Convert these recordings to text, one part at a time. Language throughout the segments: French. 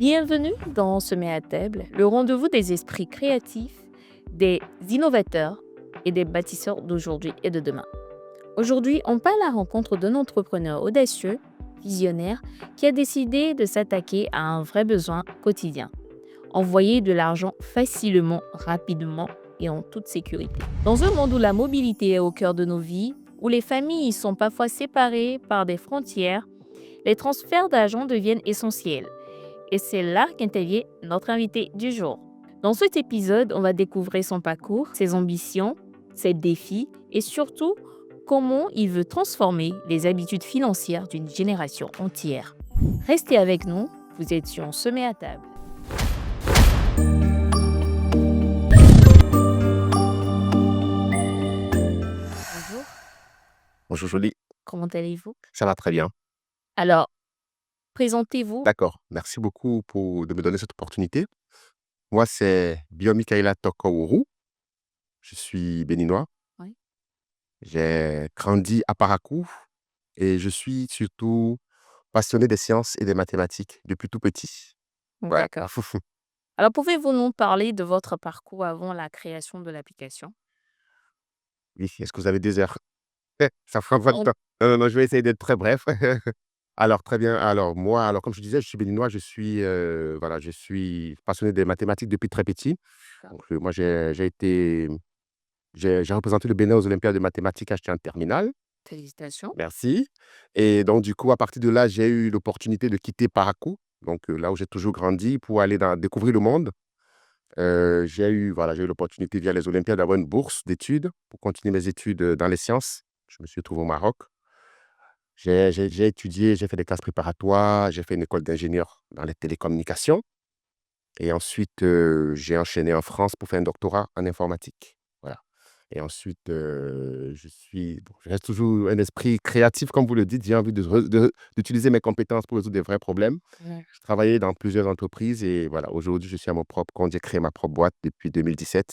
Bienvenue dans Semer à table, le rendez-vous des esprits créatifs, des innovateurs et des bâtisseurs d'aujourd'hui et de demain. Aujourd'hui, on part à la rencontre d'un entrepreneur audacieux, visionnaire, qui a décidé de s'attaquer à un vrai besoin quotidien. Envoyer de l'argent facilement, rapidement et en toute sécurité. Dans un monde où la mobilité est au cœur de nos vies, où les familles sont parfois séparées par des frontières, les transferts d'argent deviennent essentiels. Et c'est là qu'intervient notre invité du jour. Dans cet épisode, on va découvrir son parcours, ses ambitions, ses défis et surtout comment il veut transformer les habitudes financières d'une génération entière. Restez avec nous, vous êtes sur Semer à table. Bonjour, Bonjour Jolie, comment allez-vous? ça va très bien. Alors, présentez-vous. D'accord, merci beaucoup de me donner cette opportunité. Moi, c'est Biomikaela Tokowourou, je suis béninois. Oui. J'ai grandi à Parakou et je suis surtout passionné des sciences et des mathématiques depuis tout petit. Ouais. D'accord. Alors, pouvez-vous nous parler de votre parcours avant la création de l'application? Oui, est-ce que vous avez des heures? Ça fera pas de On- temps. Non, non, non, je vais essayer d'être très bref. Alors, très bien. Alors, moi, comme je disais, je suis béninois, voilà, je suis passionné des mathématiques depuis très petit. Donc, moi, j'ai représenté le Bénin aux Olympiades de mathématiques quand j'étais en terminale. Félicitations. Merci. Et donc, du coup, à partir de là, j'ai eu l'opportunité de quitter Parakou, donc là où j'ai toujours grandi, pour aller découvrir le monde. J'ai eu l'opportunité via les Olympiades d'avoir une bourse d'études pour continuer mes études dans les sciences. Je me suis retrouvé au Maroc. J'ai étudié, j'ai fait des classes préparatoires, j'ai fait une école d'ingénieur dans les télécommunications. Et ensuite, j'ai enchaîné en France pour faire un doctorat en informatique. Voilà. Et ensuite, je reste toujours un esprit créatif, comme vous le dites. J'ai envie d'utiliser mes compétences pour résoudre des vrais problèmes. Ouais. Je travaillais dans plusieurs entreprises et voilà, aujourd'hui, je suis à mon propre compte. J'ai créé ma propre boîte depuis 2017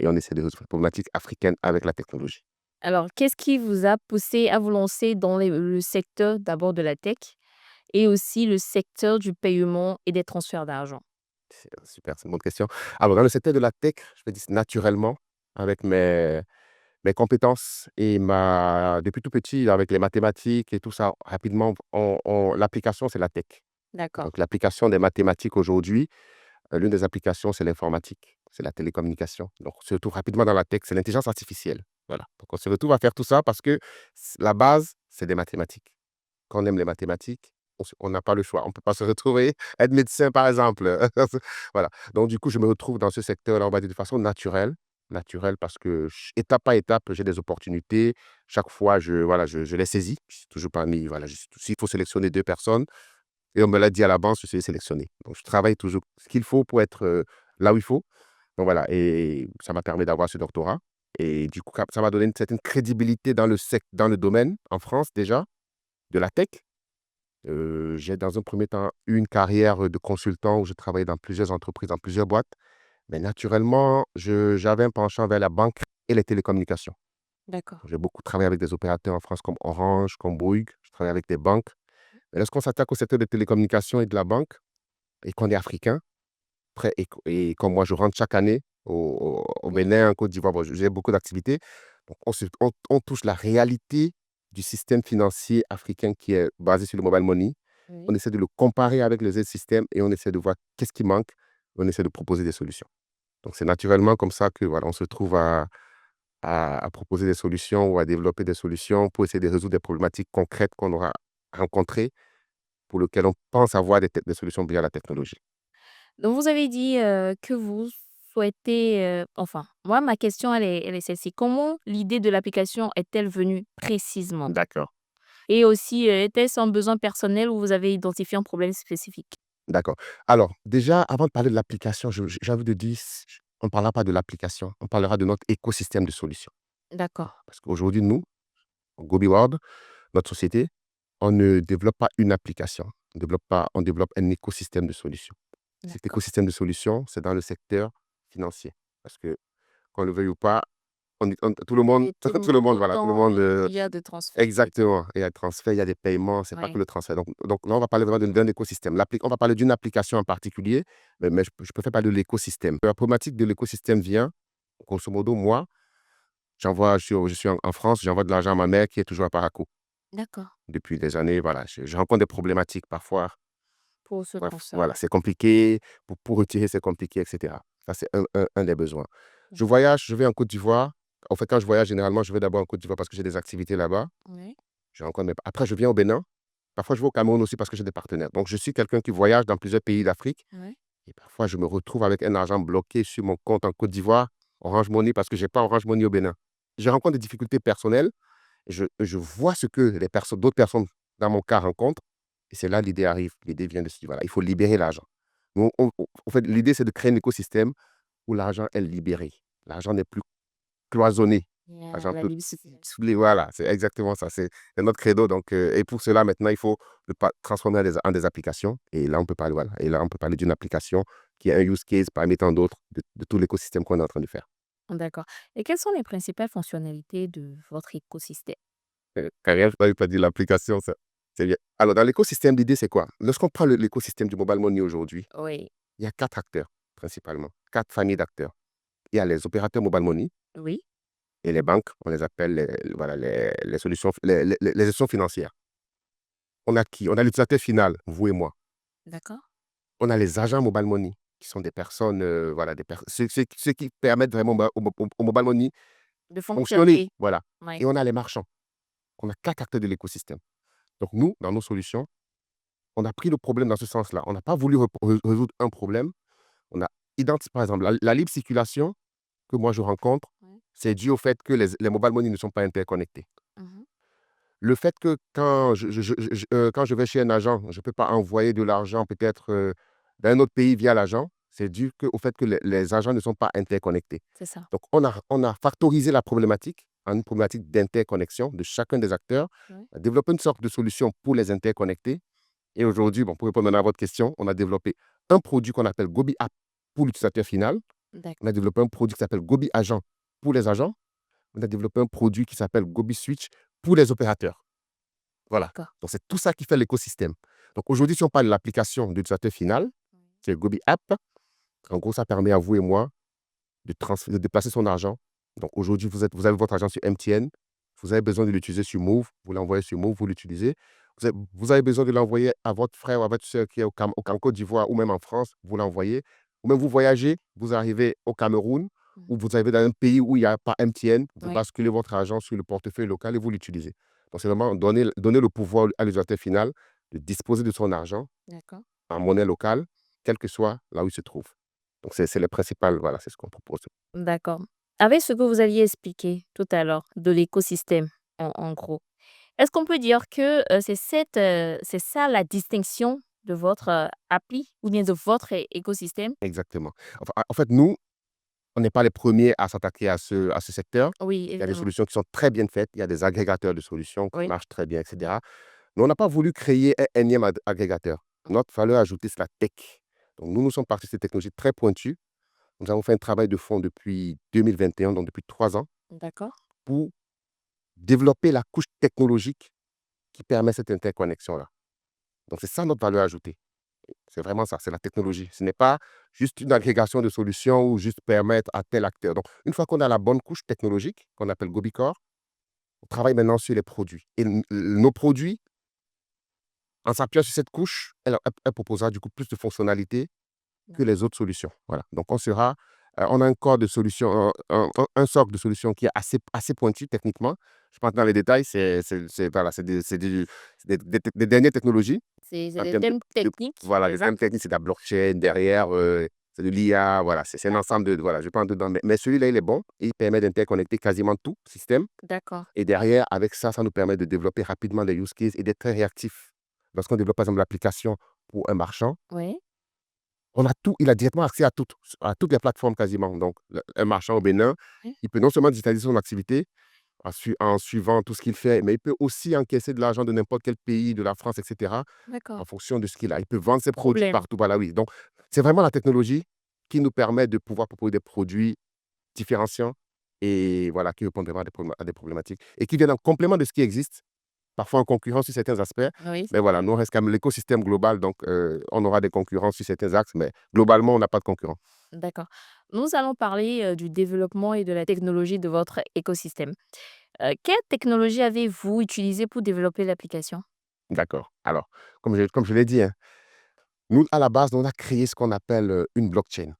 et on essaie de résoudre les problématiques africaines avec la technologie. Alors, qu'est-ce qui vous a poussé à vous lancer dans le secteur d'abord de la tech et aussi le secteur du paiement et des transferts d'argent? C'est super, c'est une bonne question. Alors, dans le secteur de la tech, je vais dire naturellement, avec mes compétences et depuis tout petit, avec les mathématiques et tout ça, rapidement, l'application, c'est la tech. D'accord. Donc, l'application des mathématiques aujourd'hui, l'une des applications, c'est l'informatique, c'est la télécommunication. Donc, on se retrouve rapidement dans la tech, c'est l'intelligence artificielle. Voilà. Donc, on se retrouve à faire tout ça parce que la base, c'est des mathématiques. Quand on aime les mathématiques, on n'a pas le choix. On ne peut pas se retrouver, être médecin, par exemple. Voilà. Donc, du coup, je me retrouve dans ce secteur-là, on va dire de façon naturelle. Naturelle parce que étape par étape, j'ai des opportunités. Chaque fois, voilà, je les saisis. Je suis toujours parmi, voilà, s'il faut sélectionner deux personnes, et on me l'a dit à l'avance, je suis sélectionné. Donc, je travaille toujours ce qu'il faut pour être là où il faut. Donc, voilà. Et ça m'a permis d'avoir ce doctorat. Et du coup, ça m'a donné une certaine crédibilité dans le domaine, en France déjà, de la tech. J'ai dans un premier temps eu une carrière, de consultant où je travaillais dans plusieurs entreprises, dans plusieurs boîtes. Mais naturellement, j'avais un penchant vers la banque et les télécommunications. D'accord. J'ai beaucoup travaillé avec des opérateurs en France comme Orange, comme Bouygues. Je travaille avec des banques. Mais lorsqu'on s'attaque au secteur des télécommunications et de la banque et qu'on est africain, et comme moi, je rentre chaque année au Oui. Bénin, en Côte d'Ivoire, bon, j'ai beaucoup d'activités. Donc on touche la réalité du système financier africain qui est basé sur le mobile money. On Oui. essaie de le comparer avec les autres systèmes et on essaie de voir qu'est-ce qui manque. On essaie de proposer des solutions. Donc c'est naturellement comme ça que voilà, on se trouve à proposer des solutions ou à développer des solutions pour essayer de résoudre des problématiques concrètes qu'on aura rencontrées, pour lesquelles on pense avoir des solutions via la technologie. Donc, vous avez dit que vous souhaitez, enfin, moi, ma question, elle est celle-ci. Comment l'idée de l'application est-elle venue précisément? D'accord, Et aussi, était-ce un besoin personnel ou vous avez identifié un problème spécifique? d'accord. Alors déjà, avant de parler de l'application, j'ai envie de dire, on ne parlera pas de l'application, on parlera de notre écosystème de solutions. D'accord. Parce qu'aujourd'hui, nous, Gobi World, notre société, on ne développe pas une application, on développe un écosystème de solutions. Cet D'accord. écosystème de solutions, c'est dans le secteur financier. Parce que, qu'on le veuille ou pas, tout le monde, Et tout tout le monde, voilà, tout le autant monde, il y a de transferts. exactement. Il y a des transferts, il y a des paiements, c'est pas que Oui, le transfert. Donc là, on va parler vraiment d'un écosystème. On va parler d'une application en particulier, mais je préfère parler de l'écosystème. La problématique de l'écosystème vient, grosso modo, moi, je suis en France, j'envoie de l'argent à ma mère qui est toujours à Parakou d'accord. depuis des années. Voilà, je rencontre des problématiques parfois. Pour ce Bref, transfert. voilà, c'est compliqué. Pour retirer, c'est compliqué, etc. Ça, c'est un des besoins. Je D'accord. voyage, je vais en Côte d'Ivoire. En fait, quand je voyage, généralement, je vais d'abord en Côte d'Ivoire parce que j'ai des activités là-bas. Oui, Après, je viens au Bénin. Parfois, je vais au Cameroun aussi parce que j'ai des partenaires. Donc, je suis quelqu'un qui voyage dans plusieurs pays d'Afrique. oui. Et parfois, je me retrouve avec un argent bloqué sur mon compte en Côte d'Ivoire, Orange Money, parce que je n'ai pas Orange Money au Bénin. Je rencontre des difficultés personnelles. Je vois ce que d'autres personnes, dans mon cas, rencontrent. Et c'est là l'idée arrive. L'idée vient de se dire, voilà, il faut libérer l'argent. En fait, l'idée, c'est de créer un écosystème où l'argent est libéré. L'argent n'est plus cloisonné. Il y a L'argent la peut liberté. souffler. Voilà, c'est exactement ça. C'est notre credo. Donc, et pour cela, maintenant, il faut le transformer en des applications. Et là, on peut parler, voilà. Et là, on peut parler d'une application qui est un use case parmi tant d'autres de tout l'écosystème qu'on est en train de faire. D'accord. Et quelles sont les principales fonctionnalités de votre écosystème? Carrière, je n'avais pas dit l'application, ça. C'est bien. Alors, dans l'écosystème, l'idée, c'est quoi? Lorsqu'on prend l'écosystème du mobile money aujourd'hui, Oui, il y a quatre acteurs, principalement. Quatre familles d'acteurs. Il y a les opérateurs mobile money oui, et les banques, on les appelle voilà, les solutions, les gestions financières. On a qui? On a l'utilisateur final, vous et moi. d'accord. On a les agents mobile money, qui sont des personnes, voilà, ceux qui permettent vraiment au mobile money De fonctionner. fonctionner. Voilà. Oui. Et on a les marchands. On a quatre acteurs de l'écosystème. Donc, nous, dans nos solutions, on a pris le problème dans ce sens-là. On n'a pas voulu résoudre un problème. On a identifié, par exemple, la libre circulation que moi je rencontre, Ouais. c'est dû au fait que les mobile money ne sont pas interconnectés. Mhm. Le fait que quand je vais chez un agent, je ne peux pas envoyer de l'argent peut-être d'un autre pays via l'agent, c'est dû au fait que les agents ne sont pas interconnectés. C'est ça. Donc, on a factorisé la problématique en une problématique d'interconnexion de chacun des acteurs, Oui. on a développé une sorte de solution pour les interconnecter. Et aujourd'hui, bon, pour répondre maintenant à votre question, on a développé un produit qu'on appelle Gobi App pour l'utilisateur final. On D'accord. a développé un produit qui s'appelle Gobi Agent pour les agents. On a développé un produit qui s'appelle Gobi Switch pour les opérateurs. Voilà. D'accord. Donc, c'est tout ça qui fait l'écosystème. Donc, aujourd'hui, si on parle de l'application de l'utilisateur final, c'est Gobi App. En gros, ça permet à vous et moi de déplacer son argent. Donc, aujourd'hui, vous avez votre argent sur MTN. Vous avez besoin de l'utiliser sur Move. Vous l'envoyez sur Move, vous l'utilisez. Vous avez besoin de l'envoyer à votre frère ou à votre soeur qui est en Côte d'Ivoire ou même en France. Vous l'envoyez. Ou même vous voyagez, vous arrivez au Cameroun Mhm. ou vous arrivez dans un pays où il n'y a pas MTN. Vous Oui. basculez votre argent sur le portefeuille local et vous l'utilisez. Donc, c'est vraiment donner le pouvoir à l'utilisateur final de disposer de son argent D'accord. en monnaie locale, quel que soit là où il se trouve. Donc, c'est le principal, voilà, c'est ce qu'on propose. D'accord. Avec ce que vous aviez expliqué tout à l'heure de l'écosystème, en gros, est-ce qu'on peut dire que c'est ça la distinction de votre appli ou bien de votre écosystème? Exactement. Enfin, en fait, nous, on n'est pas les premiers à s'attaquer à ce secteur. Oui, Il y a des évidemment. solutions qui sont très bien faites. Il y a des agrégateurs de solutions qui Oui. marchent très bien, etc. Mais on n'a pas voulu créer un énième agrégateur. Notre valeur ajoutée, c'est la tech. Donc, nous sommes partis sur ces technologies très pointues. Nous avons fait un travail de fond depuis 2021, donc depuis 3 ans, D'accord. pour développer la couche technologique qui permet cette interconnexion-là. Donc, c'est ça notre valeur ajoutée. C'est vraiment ça, c'est la technologie. Ce n'est pas juste une agrégation de solutions ou juste permettre à tel acteur. Donc, une fois qu'on a la bonne couche technologique, qu'on appelle Gobicore, on travaille maintenant sur les produits. Et nos produits, en s'appuyant sur cette couche, elle proposera du coup plus de fonctionnalités que les autres solutions. Voilà. Donc, on a un corps de solutions, un socle de solutions qui est assez pointu techniquement. Je pense dans les détails, voilà, des dernières technologies. C'est En des termes thèmes de techniques, voilà, c'est les ça? thèmes techniques, c'est de la blockchain derrière, c'est de l'IA, voilà, c'est un ensemble de voilà, je ne vais pas entrer dedans, mais celui-là, il est bon. Il permet d'interconnecter quasiment tout système D'accord. et derrière, avec ça, ça nous permet de développer rapidement les use cases et d'être très réactif. Lorsqu'on développe, par exemple, l'application pour un marchand, Oui. on a tout, il a directement accès à toutes les plateformes quasiment. Donc, un marchand au Bénin, Oui. il peut non seulement digitaliser son activité en suivant tout ce qu'il fait, mais il peut aussi encaisser de l'argent de n'importe quel pays, de la France, etc., en D'accord. fonction de ce qu'il a. Il peut vendre ses produits Problème. partout. Voilà, oui. Donc, c'est vraiment la technologie qui nous permet de pouvoir proposer des produits différenciants et voilà, qui répondent vraiment à des problématiques et qui viennent en complément de ce qui existe, parfois en concurrence sur certains aspects. Oui, Mais voilà, nous, on reste quand même l'écosystème global, donc on aura des concurrences sur certains axes, mais globalement, on n'a pas de concurrents. d'accord. Nous allons parler du développement et de la technologie de votre écosystème. Quelle technologie avez-vous utilisée pour développer l'application? D'accord. Alors, comme je l'ai dit, hein, nous, à la base, on a créé ce qu'on appelle une blockchain.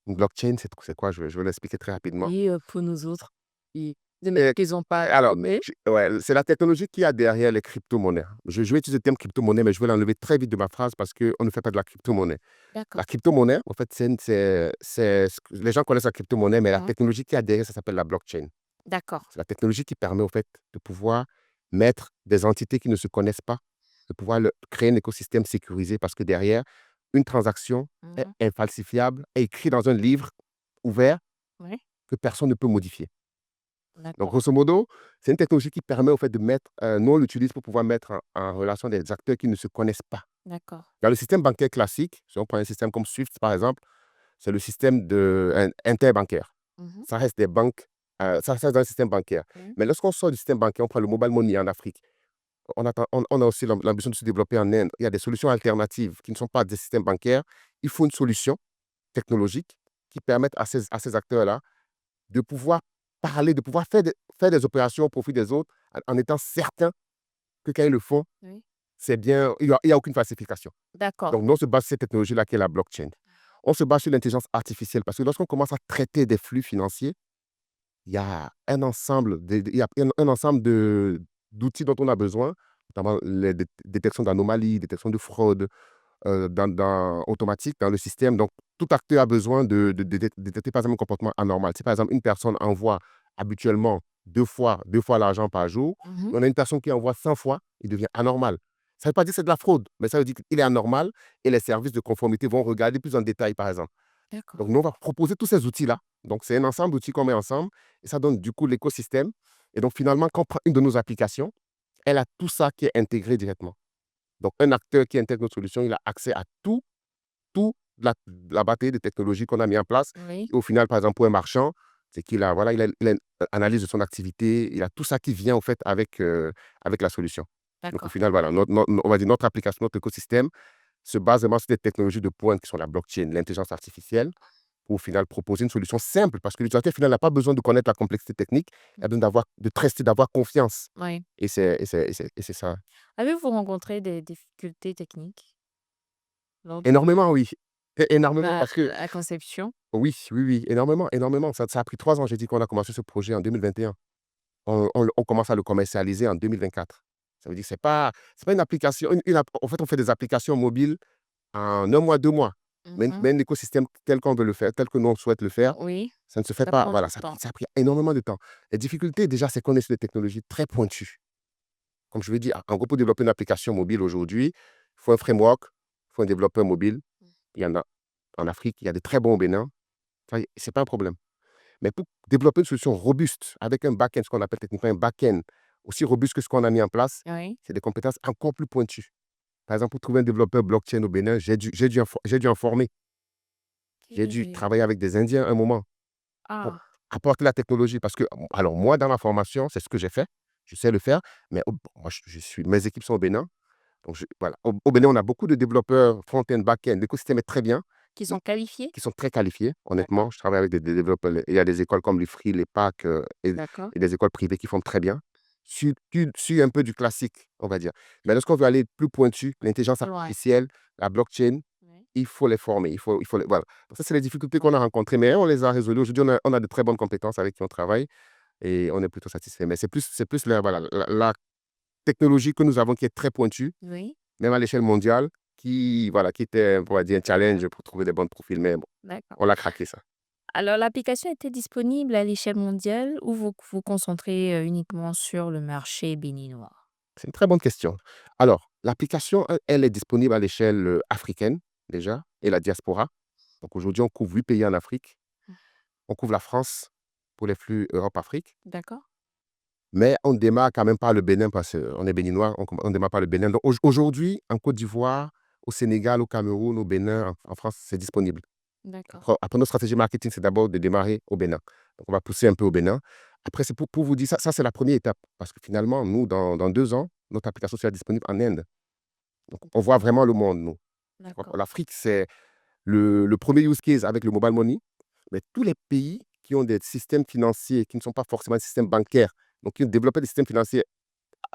Une blockchain, c'est quoi? Je vais l'expliquer très rapidement. Oui, pour nous autres qui ne Et maîtrisons pas alors, mais ouais, c'est la technologie qui a derrière les crypto-monnaies. Je vais utiliser le terme crypto-monnaie, mais je vais l'enlever très vite de ma phrase parce qu'on ne fait pas de la crypto-monnaie. La d'accord. crypto-monnaie, en fait, les gens connaissent la crypto-monnaie, mais la Mmh. technologie qui a derrière, ça s'appelle la blockchain. D'accord. C'est la technologie qui permet, au fait, de pouvoir mettre des entités qui ne se connaissent pas, de pouvoir créer un écosystème sécurisé parce que derrière, une transaction est Mmh. infalsifiable, est écrite dans un livre ouvert Oui, que personne ne peut modifier. Donc, d'accord, grosso modo, c'est une technologie qui permet, au fait, de mettre, nous, on l'utilise pour pouvoir mettre en relation des acteurs qui ne se connaissent pas. d'accord. Dans le système bancaire classique, si on prend un système comme SWIFT, par exemple, c'est le système interbancaire. Mmh. Ça reste des banques, ça reste dans le système bancaire. Mmh. Mais lorsqu'on sort du système bancaire, on prend le mobile money en Afrique. On a aussi l'ambition de se développer en Inde. Il y a des solutions alternatives qui ne sont pas des systèmes bancaires. Il faut une solution technologique qui permette à ces acteurs-là de pouvoir parler, de pouvoir faire des opérations au profit des autres en étant certain que quand ils le font, Oui, c'est bien, il y a aucune falsification. d'accord. Donc, nous, on se base sur cette technologie-là qui est la blockchain. On se base sur l'intelligence artificielle parce que lorsqu'on commence à traiter des flux financiers, il y a un ensemble il y a un ensemble d'outils dont on a besoin, notamment les détections d'anomalies, détection de fraude, automatique dans le système. Donc, tout acteur a besoin de détecter par exemple un comportement anormal. Si par exemple une personne envoie habituellement deux fois l'argent par jour, Mmh. on a une personne qui envoie 100 fois, il devient anormal. Ça ne veut pas dire que c'est de la fraude, mais ça veut dire qu'il est anormal et les services de conformité vont regarder plus en détail, par exemple. D'accord. Donc, nous, on va proposer tous ces outils-là. Donc, c'est un ensemble d'outils qu'on met ensemble et ça donne du coup l'écosystème. Et donc, finalement, quand on prend une de nos applications, elle a tout ça qui est intégré directement. Donc, un acteur qui intègre notre solution, il a accès à tout la batterie de technologies qu'on a mis en place. Oui, Et au final, par exemple, pour un marchand, c'est qu'il a, voilà, il a une analyse de son activité, il a tout ça qui vient, en fait, avec la solution. Donc, au d'accord. final, voilà, on va dire notre application, notre écosystème se base vraiment sur des technologies de pointe qui sont la blockchain, l'intelligence artificielle, pour au final proposer une solution simple parce que l'utilisateur final n'a pas besoin de connaître la complexité technique, il a besoin de tester, d'avoir confiance. Oui. Et c'est ça. Avez-vous rencontré des difficultés techniques lors de Énormément, oui. Énormément la parce que la conception? oui, oui, oui, énormément, énormément. Ça a pris 3 ans. J'ai dit qu'on a commencé ce projet en 2021. On commence à le commercialiser en 2024. Ça veut dire que c'est pas une application, en fait, on fait des applications mobiles en 1 mois, 2 mois. Mais Mmh. mais un écosystème tel qu'on veut le faire, tel que nous on souhaite le faire, Oui, ça ne se fait ça pas. prend Voilà, du ça a pris temps. ça a pris énormément de temps. Les difficultés, déjà, c'est qu'on est sur des technologies très pointues. Comme je l'ai dit, en gros, pour développer une application mobile aujourd'hui, il faut un framework, il faut un développeur mobile. Il y en a en Afrique, il y a de très bons au Bénin. Ça, c'est pas un problème. Mais pour développer une solution robuste avec un back-end, ce qu'on appelle techniquement un back-end, aussi robuste que ce qu'on a mis en place, Oui. c'est des compétences encore plus pointues. Par exemple, pour trouver un développeur blockchain au Bénin, j'ai dû en former. J'ai dû OK. travailler avec des Indiens un moment pour Ah, apporter la technologie parce que, alors moi, dans ma formation, c'est ce que j'ai fait. Je sais le faire, mais moi, mes équipes sont au Bénin. Donc, voilà. Au Bénin, on a beaucoup de développeurs front-end, back-end. L'écosystème est très bien, qui sont qualifiés? qui sont très qualifiés, D'accord, honnêtement. Je travaille avec des développeurs. Il y a des écoles comme l'IFRI, les PAC d'accord. et des écoles privées qui forment très bien. Sur un peu du classique, on va dire. Mais lorsqu'on veut aller plus pointu, l'intelligence Ouais. artificielle, la blockchain, Oui, il faut les former. Il faut voilà. Donc ça, c'est les difficultés qu'on ouais. a rencontrées, mais on les a résolues. Aujourd'hui, on a de très bonnes compétences avec qui on travaille et on est plutôt satisfait. Mais c'est plus voilà, la technologie que nous avons qui est très pointue, Oui, même à l'échelle mondiale, voilà, qui était, on va dire, un challenge pour trouver des bons profils. Mais bon, d'accord. on l'a craqué, ça. Alors l'application était disponible à l'échelle mondiale ou vous vous concentrez, uniquement sur le marché béninois? C'est une très bonne question. Alors, l'application, elle est disponible à l'échelle africaine, déjà, et la diaspora. Donc aujourd'hui, on couvre 8 pays en Afrique. Mmh. On couvre la France pour les flux Europe-Afrique. D'accord. Mais on démarre quand même par le Bénin parce qu'on est béninois, on démarre par le Bénin. Donc aujourd'hui, en Côte d'Ivoire, au Sénégal, au Cameroun, au Bénin, en France, c'est disponible. D'accord. Après, notre stratégie marketing, c'est d'abord de démarrer au Bénin. Donc, on va pousser un peu au Bénin. Après, c'est pour vous dire, ça c'est la première étape. Parce que finalement, nous, dans 2 ans, notre application sera disponible en Inde. Donc, on voit vraiment le monde, nous. D'accord. L'Afrique, c'est le premier use case avec le mobile money. Mais tous les pays qui ont des systèmes financiers qui ne sont pas forcément des systèmes bancaires, donc qui ont développé des systèmes financiers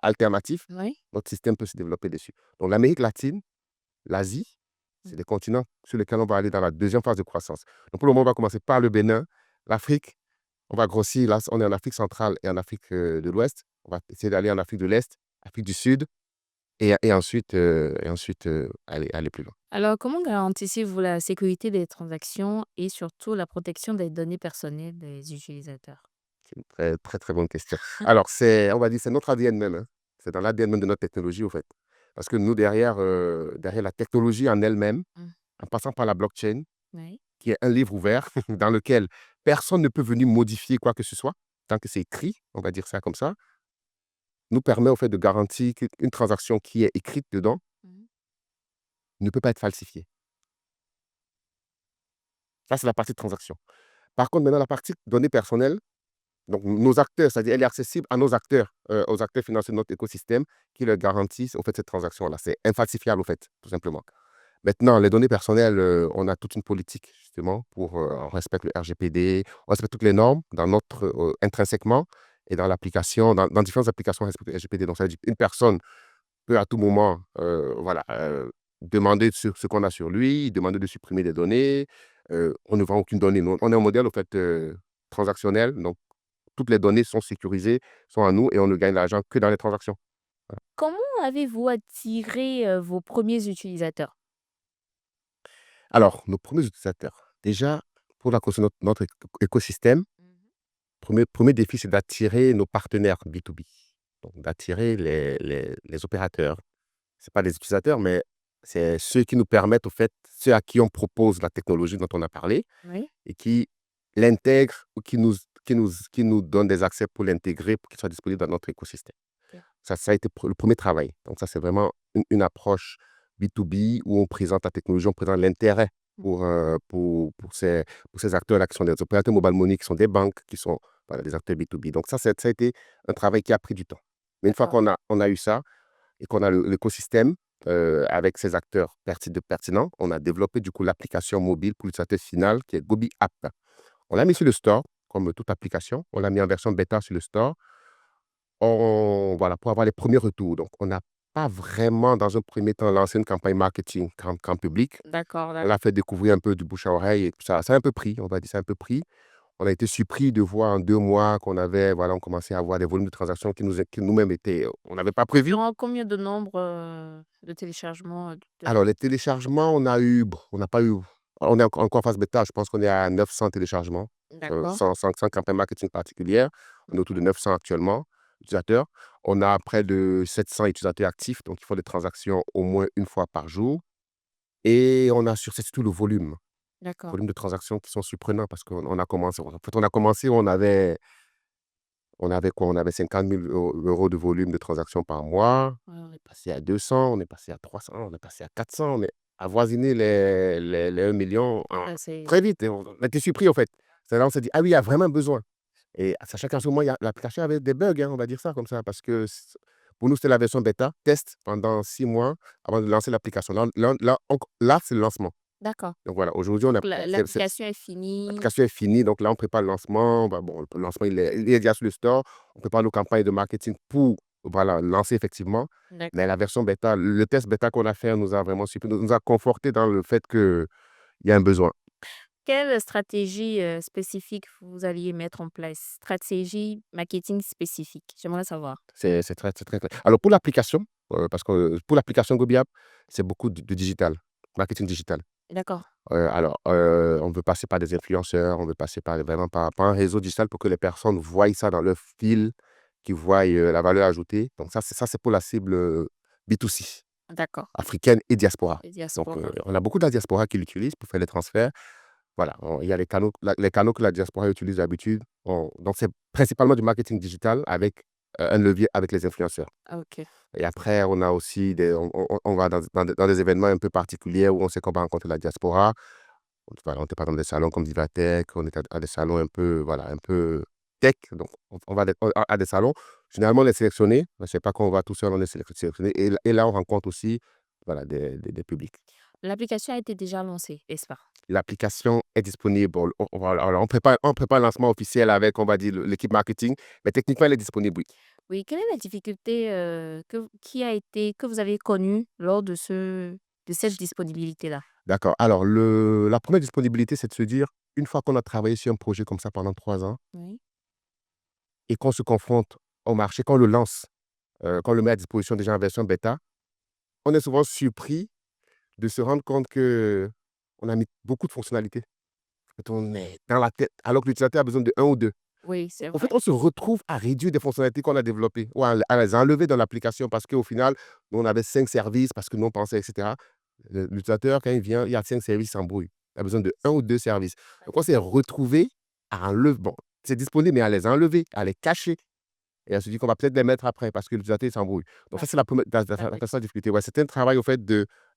alternatifs, Oui. notre système peut se développer dessus. Donc, l'Amérique latine, l'Asie, c'est des continents sur lesquels on va aller dans la deuxième phase de croissance. Donc, pour le moment, on va commencer par le Bénin, l'Afrique. On va grossir. Là, on est en Afrique centrale et en Afrique de l'Ouest. On va essayer d'aller en Afrique de l'Est, Afrique du Sud et ensuite aller plus loin. Alors, comment garantissez-vous la sécurité des transactions et surtout la protection des données personnelles des utilisateurs? C'est une très, très, très bonne question. Alors, on va dire, c'est notre ADN même, hein. C'est dans l'ADN même de notre technologie, au fait. Parce que nous, derrière la technologie en elle-même, Mm. en passant par la blockchain, Oui. qui est un livre ouvert dans lequel personne ne peut venir modifier quoi que ce soit, tant que c'est écrit, on va dire ça comme ça, nous permet au fait de garantir qu'une transaction qui est écrite dedans Mhm. ne peut pas être falsifiée. Ça, c'est la partie transaction. Par contre, maintenant, la partie données personnelles, donc nos acteurs, c'est-à-dire elle est accessible à nos acteurs, aux acteurs financiers de notre écosystème qui leur garantissent au fait cette transaction-là. C'est infalsifiable, au fait, tout simplement. Maintenant, les données personnelles, on a toute une politique, justement, on respecte le RGPD, on respecte toutes les normes dans intrinsèquement et dans l'application, dans différentes applications, on respecte le RGPD. Donc, ça veut dire qu'une personne peut à tout moment, voilà, demander ce qu'on a sur lui, demander de supprimer des données. On ne vend aucune donnée. Nous, on est un modèle, au fait, transactionnel. Donc, toutes les données sont sécurisées, sont à nous et on ne gagne l'argent que dans les transactions. Voilà. Comment avez-vous attiré vos premiers utilisateurs? Alors, nos premiers utilisateurs, déjà, pour la construction de notre écosystème, Mhm. premier défi, c'est d'attirer nos partenaires B2B. Donc, d'attirer les opérateurs. Ce pas les utilisateurs, mais c'est ceux qui nous permettent, au fait, ceux à qui on propose la technologie dont on a parlé Oui. et qui l'intègrent ou qui nous donnent des accès pour l'intégrer, pour qu'il soit disponible dans notre écosystème. Ok. Ça a été le premier travail. Donc, ça, c'est vraiment une approche B2B où on présente la technologie, on présente l'intérêt pour ces acteurs-là qui sont des opérateurs mobile money, qui sont des banques, qui sont voilà, des acteurs B2B. Donc, ça a été un travail qui a pris du temps. Mais une fois D'accord. qu'on a eu ça et qu'on a l'écosystème avec ces acteurs pertinents, on a développé du coup l'application mobile pour l'utilisateur final qui est Gobi App. On l'a mis sur le store, comme toute application. On l'a mis en version bêta sur le store. Voilà, pour avoir les premiers retours. Donc, on n'a pas vraiment, dans un premier temps, lancé une campagne marketing grand public. D'accord, On d'accord. l'a fait découvrir un peu du bouche à oreille et ça a un peu pris, on va dire, ça a un peu pris. On a été surpris de voir en 2 mois voilà, on commençait à avoir des volumes de transactions qui nous-mêmes étaient, on n'avait pas prévu. Durant combien de nombre de téléchargements Alors, les téléchargements, on n'a pas eu, on est encore en phase bêta, je pense qu'on est à 900 téléchargements, D'accord. sans campagne marketing particulière. On est autour de 900 actuellement, utilisateurs. On a près de 700 utilisateurs actifs, donc ils font des transactions au moins une fois par jour. Et c'est surtout D'accord. volume de transactions qui sont surprenants parce qu'on a commencé, en fait, on a commencé, on avait quoi? On avait 50 000 euros de volume de transactions par mois. On est passé à 200, on est passé à 300, on est passé à 400, on est avoisiné les 1 million Ah, c'est très vite. Et on était surpris, en fait. C'est là on s'est dit: «Ah oui, il y a vraiment besoin». Et sachant qu'en ce moment, l'application avait des bugs, hein, on va dire ça comme ça, parce que pour nous, c'était la version bêta, test pendant 6 mois avant de lancer l'application. Là, c'est le lancement. d'accord. Donc voilà, aujourd'hui, Donc l'application est finie. l'application est finie, donc là, on prépare le lancement. Bah, bon, le lancement, il est déjà sur le store. On prépare nos campagnes de marketing pour voilà, lancer effectivement. Mais D'accord. la version bêta, le test bêta qu'on a fait nous a vraiment surpris, nous a conforté dans le fait qu'il y a un besoin. Quelle stratégie spécifique vous alliez mettre en place? Stratégie marketing spécifique. J'aimerais savoir. C'est très clair. Alors, pour l'application, parce que pour l'application GoBiApp, c'est beaucoup de digital, marketing digital. D'accord. Alors, on veut passer par des influenceurs, on veut passer vraiment par un réseau digital pour que les personnes voient ça dans leur fil, qu'ils voient la valeur ajoutée. Donc, ça, c'est pour la cible B2C, D'accord. africaine et diaspora. Et Donc, diaspora. on a beaucoup de la diaspora qui l'utilisent pour faire les transferts. Voilà, il y a les canaux que la diaspora utilise d'habitude. Donc, c'est principalement du marketing digital avec un levier avec les influenceurs. Ah, ok. Et après, on a aussi on va dans des événements un peu particuliers où on sait qu'on va rencontrer la diaspora. Voilà, on n'était pas dans des salons comme Vivatech, on était à des salons un peu, voilà, un peu tech. Donc, on va à des salons. Généralement, on est sélectionné. Je ne sais pas quand on va tout seul, on est sélectionné. Et là, on rencontre aussi voilà, des publics. L'application a été déjà lancée, n'est-ce pas? L'application est disponible. On prépare un lancement officiel avec, on va dire, l'équipe marketing. Mais techniquement, elle est disponible, oui. Oui, quelle est la difficulté que vous avez connue lors de cette disponibilité-là? D'accord. Alors, la première disponibilité, c'est de se dire, une fois qu'on a travaillé sur un projet comme ça pendant 3 ans Oui. et qu'on se confronte au marché, qu'on le lance, qu'on le met à disposition déjà en version bêta, on est souvent surpris de se rendre compte que on a mis beaucoup de fonctionnalités. Quand on est dans la tête, alors que l'utilisateur a besoin de un ou 2. Oui, c'est En fait, vrai. on se retrouve à réduire des fonctionnalités qu'on a développées ou à les enlever dans l'application parce qu'au final, nous, on avait 5 services parce que nous, on pensait, et cetera. L'utilisateur, quand il vient, il y a 5 services, il s'embrouille. Il a besoin de un ou 2 services. Donc, on s'est retrouvé à enlever. Bon, c'est disponible, mais à les enlever, à les cacher. Et on se dit qu'on va peut-être les mettre après parce que l'utilisateur il s'embrouille. Donc, ça, c'est la première D'accord. la difficulté. Ouais, c'est un travail au fait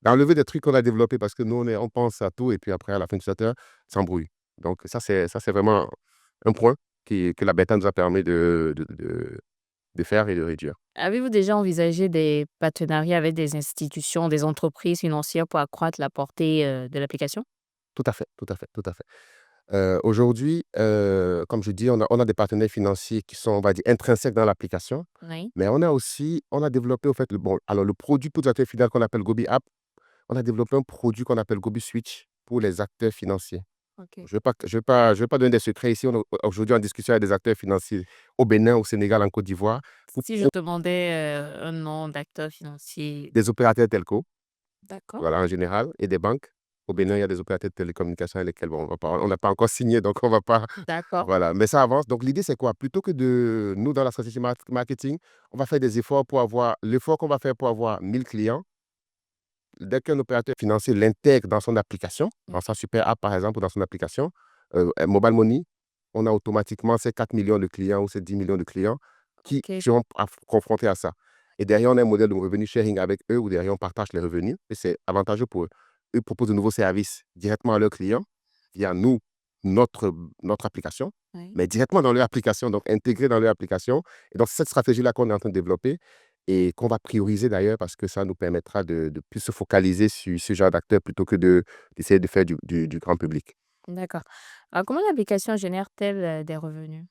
d'enlever des trucs qu'on a développés parce que nous, on pense à tout et puis après, à la fin, l'utilisateur s'embrouille. Donc, ça, c'est vraiment un point que la bêta nous a permis de faire et de réduire. Avez-vous déjà envisagé des partenariats avec des institutions, des entreprises financières pour accroître la portée de l'application? Tout à fait, tout à fait, tout à fait. Aujourd'hui, comme je dis, on a des partenaires financiers qui sont, on va dire, intrinsèques dans l'application, Oui. mais on a développé, au fait, le produit pour l'utilisateur final qu'on appelle Gobi App. On a développé un produit qu'on appelle Gobi Switch pour les acteurs financiers. Ok. Je vais pas donner des secrets ici. On est aujourd'hui en discussion avec des acteurs financiers au Bénin, au Sénégal, en Côte d'Ivoire, pour Si je te demandais un nom d'acteur financier, des opérateurs telco, d'accord, voilà, en général, et des banques. Au Bénin, il y ok, a des opérateurs de télécommunications avec lesquels, bon, on n'a pas encore signé, donc on va pas, d'accord, voilà, mais ça avance. Donc l'idée, c'est quoi? Plutôt que de, nous, dans la stratégie marketing, on va faire des efforts pour avoir, l'effort qu'on va faire pour avoir 1000 clients. Dès qu'un opérateur financier l'intègre dans son application, dans sa super app par exemple, ou dans son application, Mobile Money, on a automatiquement ces 4 millions de clients ou ces 10 millions de clients qui ok, seront confrontés à ça. Et derrière, on a un modèle de revenu sharing avec eux où derrière, on partage les revenus et c'est avantageux pour eux. Eux proposent de nouveaux services directement à leurs clients via nous, notre, notre application, oui. mais directement dans leur application, donc intégré dans leur application. Et donc, c'est cette stratégie-là qu'on est en train de développer et qu'on va prioriser d'ailleurs parce que ça nous permettra de plus se focaliser sur ce genre d'acteurs plutôt que d'essayer de faire du grand public. D'accord. Alors, comment l'application génère-t-elle des revenus?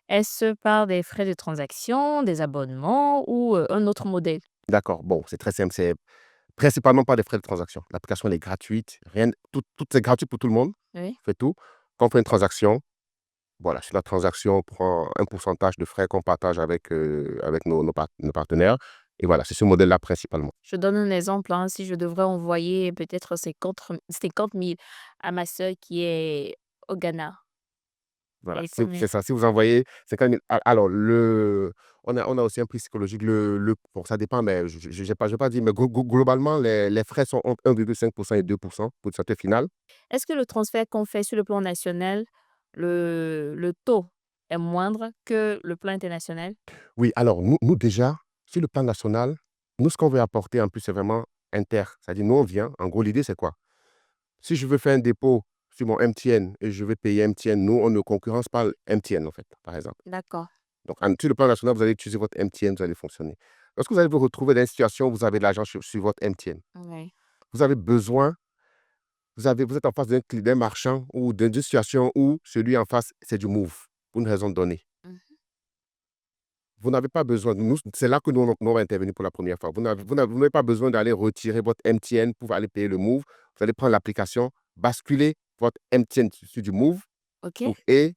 Est-ce par des frais de transaction, des abonnements ou un autre modèle? D'accord, bon, c'est très simple, c'est principalement pas des frais de transaction. L'application, elle est gratuite, tout est gratuit pour tout le monde, Oui. on fait tout. Quand on fait une transaction, voilà, sur la transaction, on prend un pourcentage de frais qu'on partage avec nos partenaires. Et voilà, c'est ce modèle-là principalement. Je donne un exemple, hein, si je devrais envoyer peut-être 50 000 à ma sœur qui est au Ghana, Voilà, elle c'est s'amuse. ça. Si vous envoyez 50 000, alors, on a aussi un prix psychologique. Bon, ça dépend, mais je n'ai pas dit, mais globalement, les frais sont entre 1,5% et 2% pour le sortie final. Est-ce que le transfert qu'on fait sur le plan national, le taux est moindre que le plan international? Oui, alors, nous déjà, sur le plan national, nous, ce qu'on veut apporter en plus, c'est vraiment inter. C'est-à-dire, nous, on vient. En gros, l'idée, c'est quoi? Si je veux faire un dépôt sur mon MTN et je vais payer MTN, nous, on ne concurrence pas MTN, en fait, par exemple. D'accord. Donc, sur le plan national, vous allez utiliser votre MTN, vous allez fonctionner. Lorsque vous allez vous retrouver dans une situation où vous avez de l'argent sur votre MTN, Oui. vous avez besoin, vous êtes en face d'un marchand ou d'une situation où celui en face, c'est du Move, pour une raison donnée. Mmh. Vous n'avez pas besoin, c'est là que nous, on va intervenir pour la première fois. Vous n'avez pas besoin d'aller retirer votre MTN pour aller payer le Move. Vous allez prendre l'application, basculer votre MTN sur du Move OK. et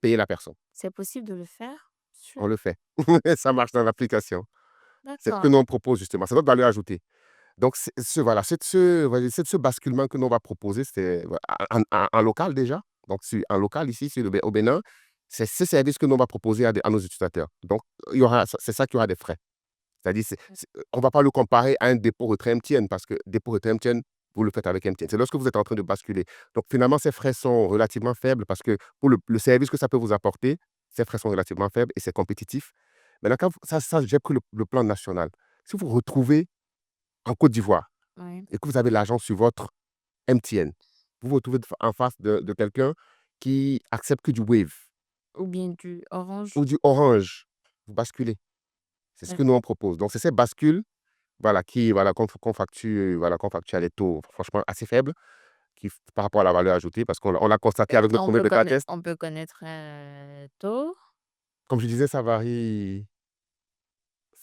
payer la personne. C'est possible de le faire? Sur On le fait. Ça marche dans l'application. C'est ce que D'accord. nous on propose justement, c'est notre valeur ajoutée. Donc voilà, c'est de ce basculement que nous on va proposer, c'est voi en local déjà, donc en local ici au Bénin, c'est ce service que nous on va proposer à nos utilisateurs. Donc il y aura c'est ça qu'il y aura des frais. C'est-à-dire on va pas le comparer à un dépôt retrait MTN parce que dépôt retrait MTN, vous le faites avec MTN. C'est lorsque vous êtes en train de basculer. Donc finalement, ces frais sont relativement faibles parce que pour le service que ça peut vous apporter, ces frais sont relativement faibles et c'est compétitif. Maintenant quand j'ai pris le plan national. Si vous vous retrouvez en Côte d'Ivoire Oui. et que vous avez l'argent sur votre MTN, vous vous retrouvez en face de quelqu'un qui accepte que du Wave Ou bien du Orange. ou du Orange. Vous basculez. C'est ce que nous, D'accord. on propose. Donc, c'est ces bascules voilà, voilà, qu'on facture à des taux franchement assez faibles par rapport à la valeur ajoutée, parce qu'on l'a constaté avec Et notre premier bêta test. on peut connaître, tôt? Comme je disais, ça varie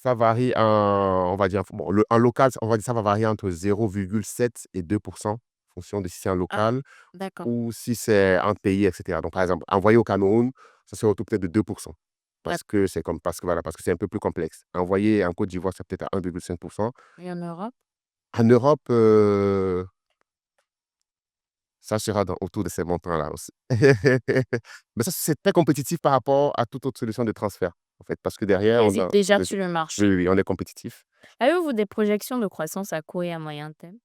on va dire, bon, en local, on va dire ça va varier entre 0,7 et 2%, en fonction de si c'est en Ah, local d'accord, ou si c'est en pays, etc. Donc, par exemple, envoyer au Cameroun, ça se retrouve peut-être de 2%. d'ac Parce que c'est un peu plus complexe. Envoyer en Côte d'Ivoire, c'est peut-être à 1,5%. et en Europe? En Europe, ça sera autour de ces montants-là aussi. Mais ça, c'est très compétitif par rapport à toute autre solution de transfert, en fait, parce que Qui derrière, on existe a déjà oui, sur le oui, marché. oui, on est compétitif. Avez-vous des projections de croissance à court et à moyen terme?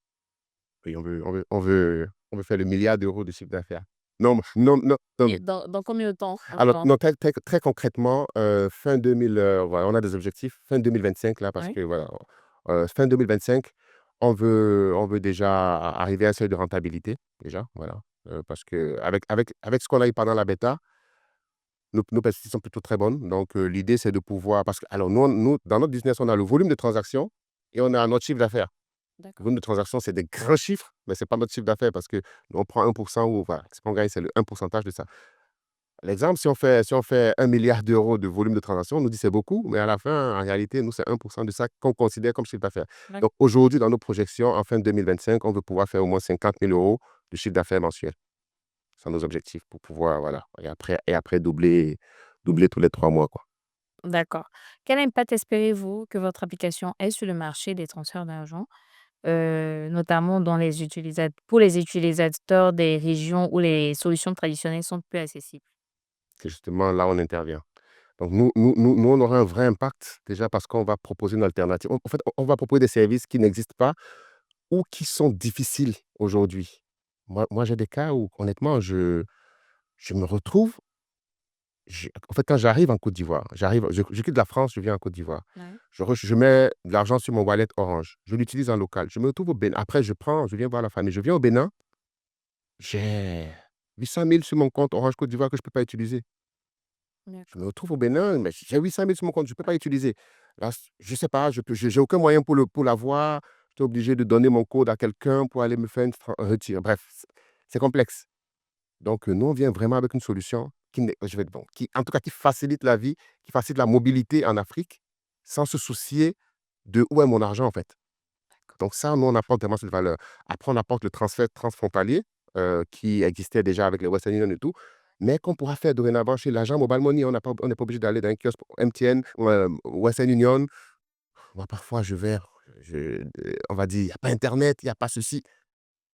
Oui, on veut faire le milliard d'euros de chiffre d'affaires. Non, non, non, non. Et dans combien de temps Alors, environ? non, très concrètement, fin 2000, voilà, on a des objectifs fin 2025 là, parce Oui, que voilà, fin 2025, on veut déjà arriver à un seuil de rentabilité, déjà, voilà. Parce qu'avec ce qu'on a eu pendant la bêta, nos perspectives sont plutôt très bonnes. Donc, l'idée, c'est de pouvoir parce que alors nous, dans notre business, on a le volume de transactions et on a notre chiffre d'affaires. Le d'accord. volume de transactions, c'est des grands chiffres, mais c'est pas notre chiffre d'affaires parce que nous, on prend 1 ou voilà, ce qu'on gagne, c'est le un pourcentage de ça. L'exemple, si on fait 1 milliard d'euros de volume de transaction, on nous dit: «C'est beaucoup», mais à la fin, en réalité, nous, c'est 1% de ça qu'on considère comme chiffre d'affaires. D'ac Donc aujourd'hui, dans nos projections, en fin 2025, on veut pouvoir faire au moins 50 000 € de chiffre d'affaires mensuel. C'est nos objectifs pour pouvoir voilà et après doubler tous les 3 mois, quoi. d'accord. Quel impact espérez-vous que votre application ait sur le marché des transferts d'argent, notamment pour les utilisateurs des régions où les solutions traditionnelles sont peu accessibles? C'est justement là où on intervient. Donc nous, on aura un vrai impact déjà parce qu'on va proposer une alternative. En fait, on va proposer des services qui n'existent pas ou qui sont difficiles aujourd'hui. Moi, j'ai des cas où honnêtement, je me retrouve en fait, quand j'arrive en Côte d'Ivoire, je quitte la France, je viens en Côte d'Ivoire. Ouais, Je mets de l'argent sur mon wallet Orange. Je l'utilise en local. Je me retrouve au Bénin. Après, je viens voir la famille. Je viens au Bénin, j'ai 800 000 sur mon compte Orange Côte d'Ivoire que je ne peux pas utiliser. Je me d'accord. retrouve au Bénin, mais j'ai 800 000 sur mon compte, je ne peux pas utiliser. Là, je ne sais pas, j'ai aucun moyen pour l'avoir. Je suis obligé de donner mon code à quelqu'un pour aller me faire un retire. Bref, c'est complexe. Donc, nous, on vient vraiment avec une solution qui, en tout cas, qui facilite la vie, qui facilite la mobilité en Afrique, sans se soucier de où est mon argent, en fait. Donc ça, nous, on apporte vraiment cette valeur. Après, on apporte le transfert transfrontalier, qui existait déjà avec les Western Union et tout, mais qu'on pourra faire dorénavant chez l'agent Mobile Money. On n'est pas obligé d'aller dans un kiosque MTN ou Western Union. Moi, parfois, on va dire, il n'y a pas internet, il n'y a pas ceci.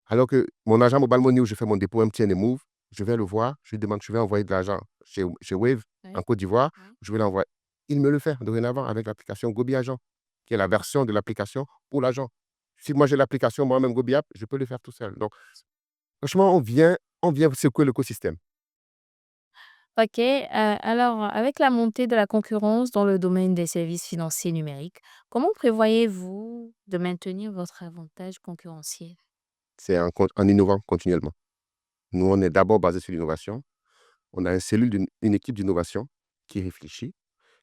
Alors que mon agent Mobile Money où je fais mon dépôt MTN et Move, je vais le voir, je lui demande: «Je vais envoyer de l'argent chez Wave en Oui, Côte d'Ivoire», oui. je vais l'envoyer. Il me le fait dorénavant avec l'application Gobi Agent, qui est la version de l'application pour l'agent. Si moi j'ai l'application moi-même Gobi App, je peux le faire tout seul. Donc franchement, on vient secouer l'écosystème. OK, alors avec la montée de la concurrence dans le domaine des services financiers numériques, comment prévoyez-vous de maintenir votre avantage concurrentiel? C'est en innovant continuellement. Nous, on est d'abord basé sur l'innovation. On a une équipe d'innovation qui réfléchit,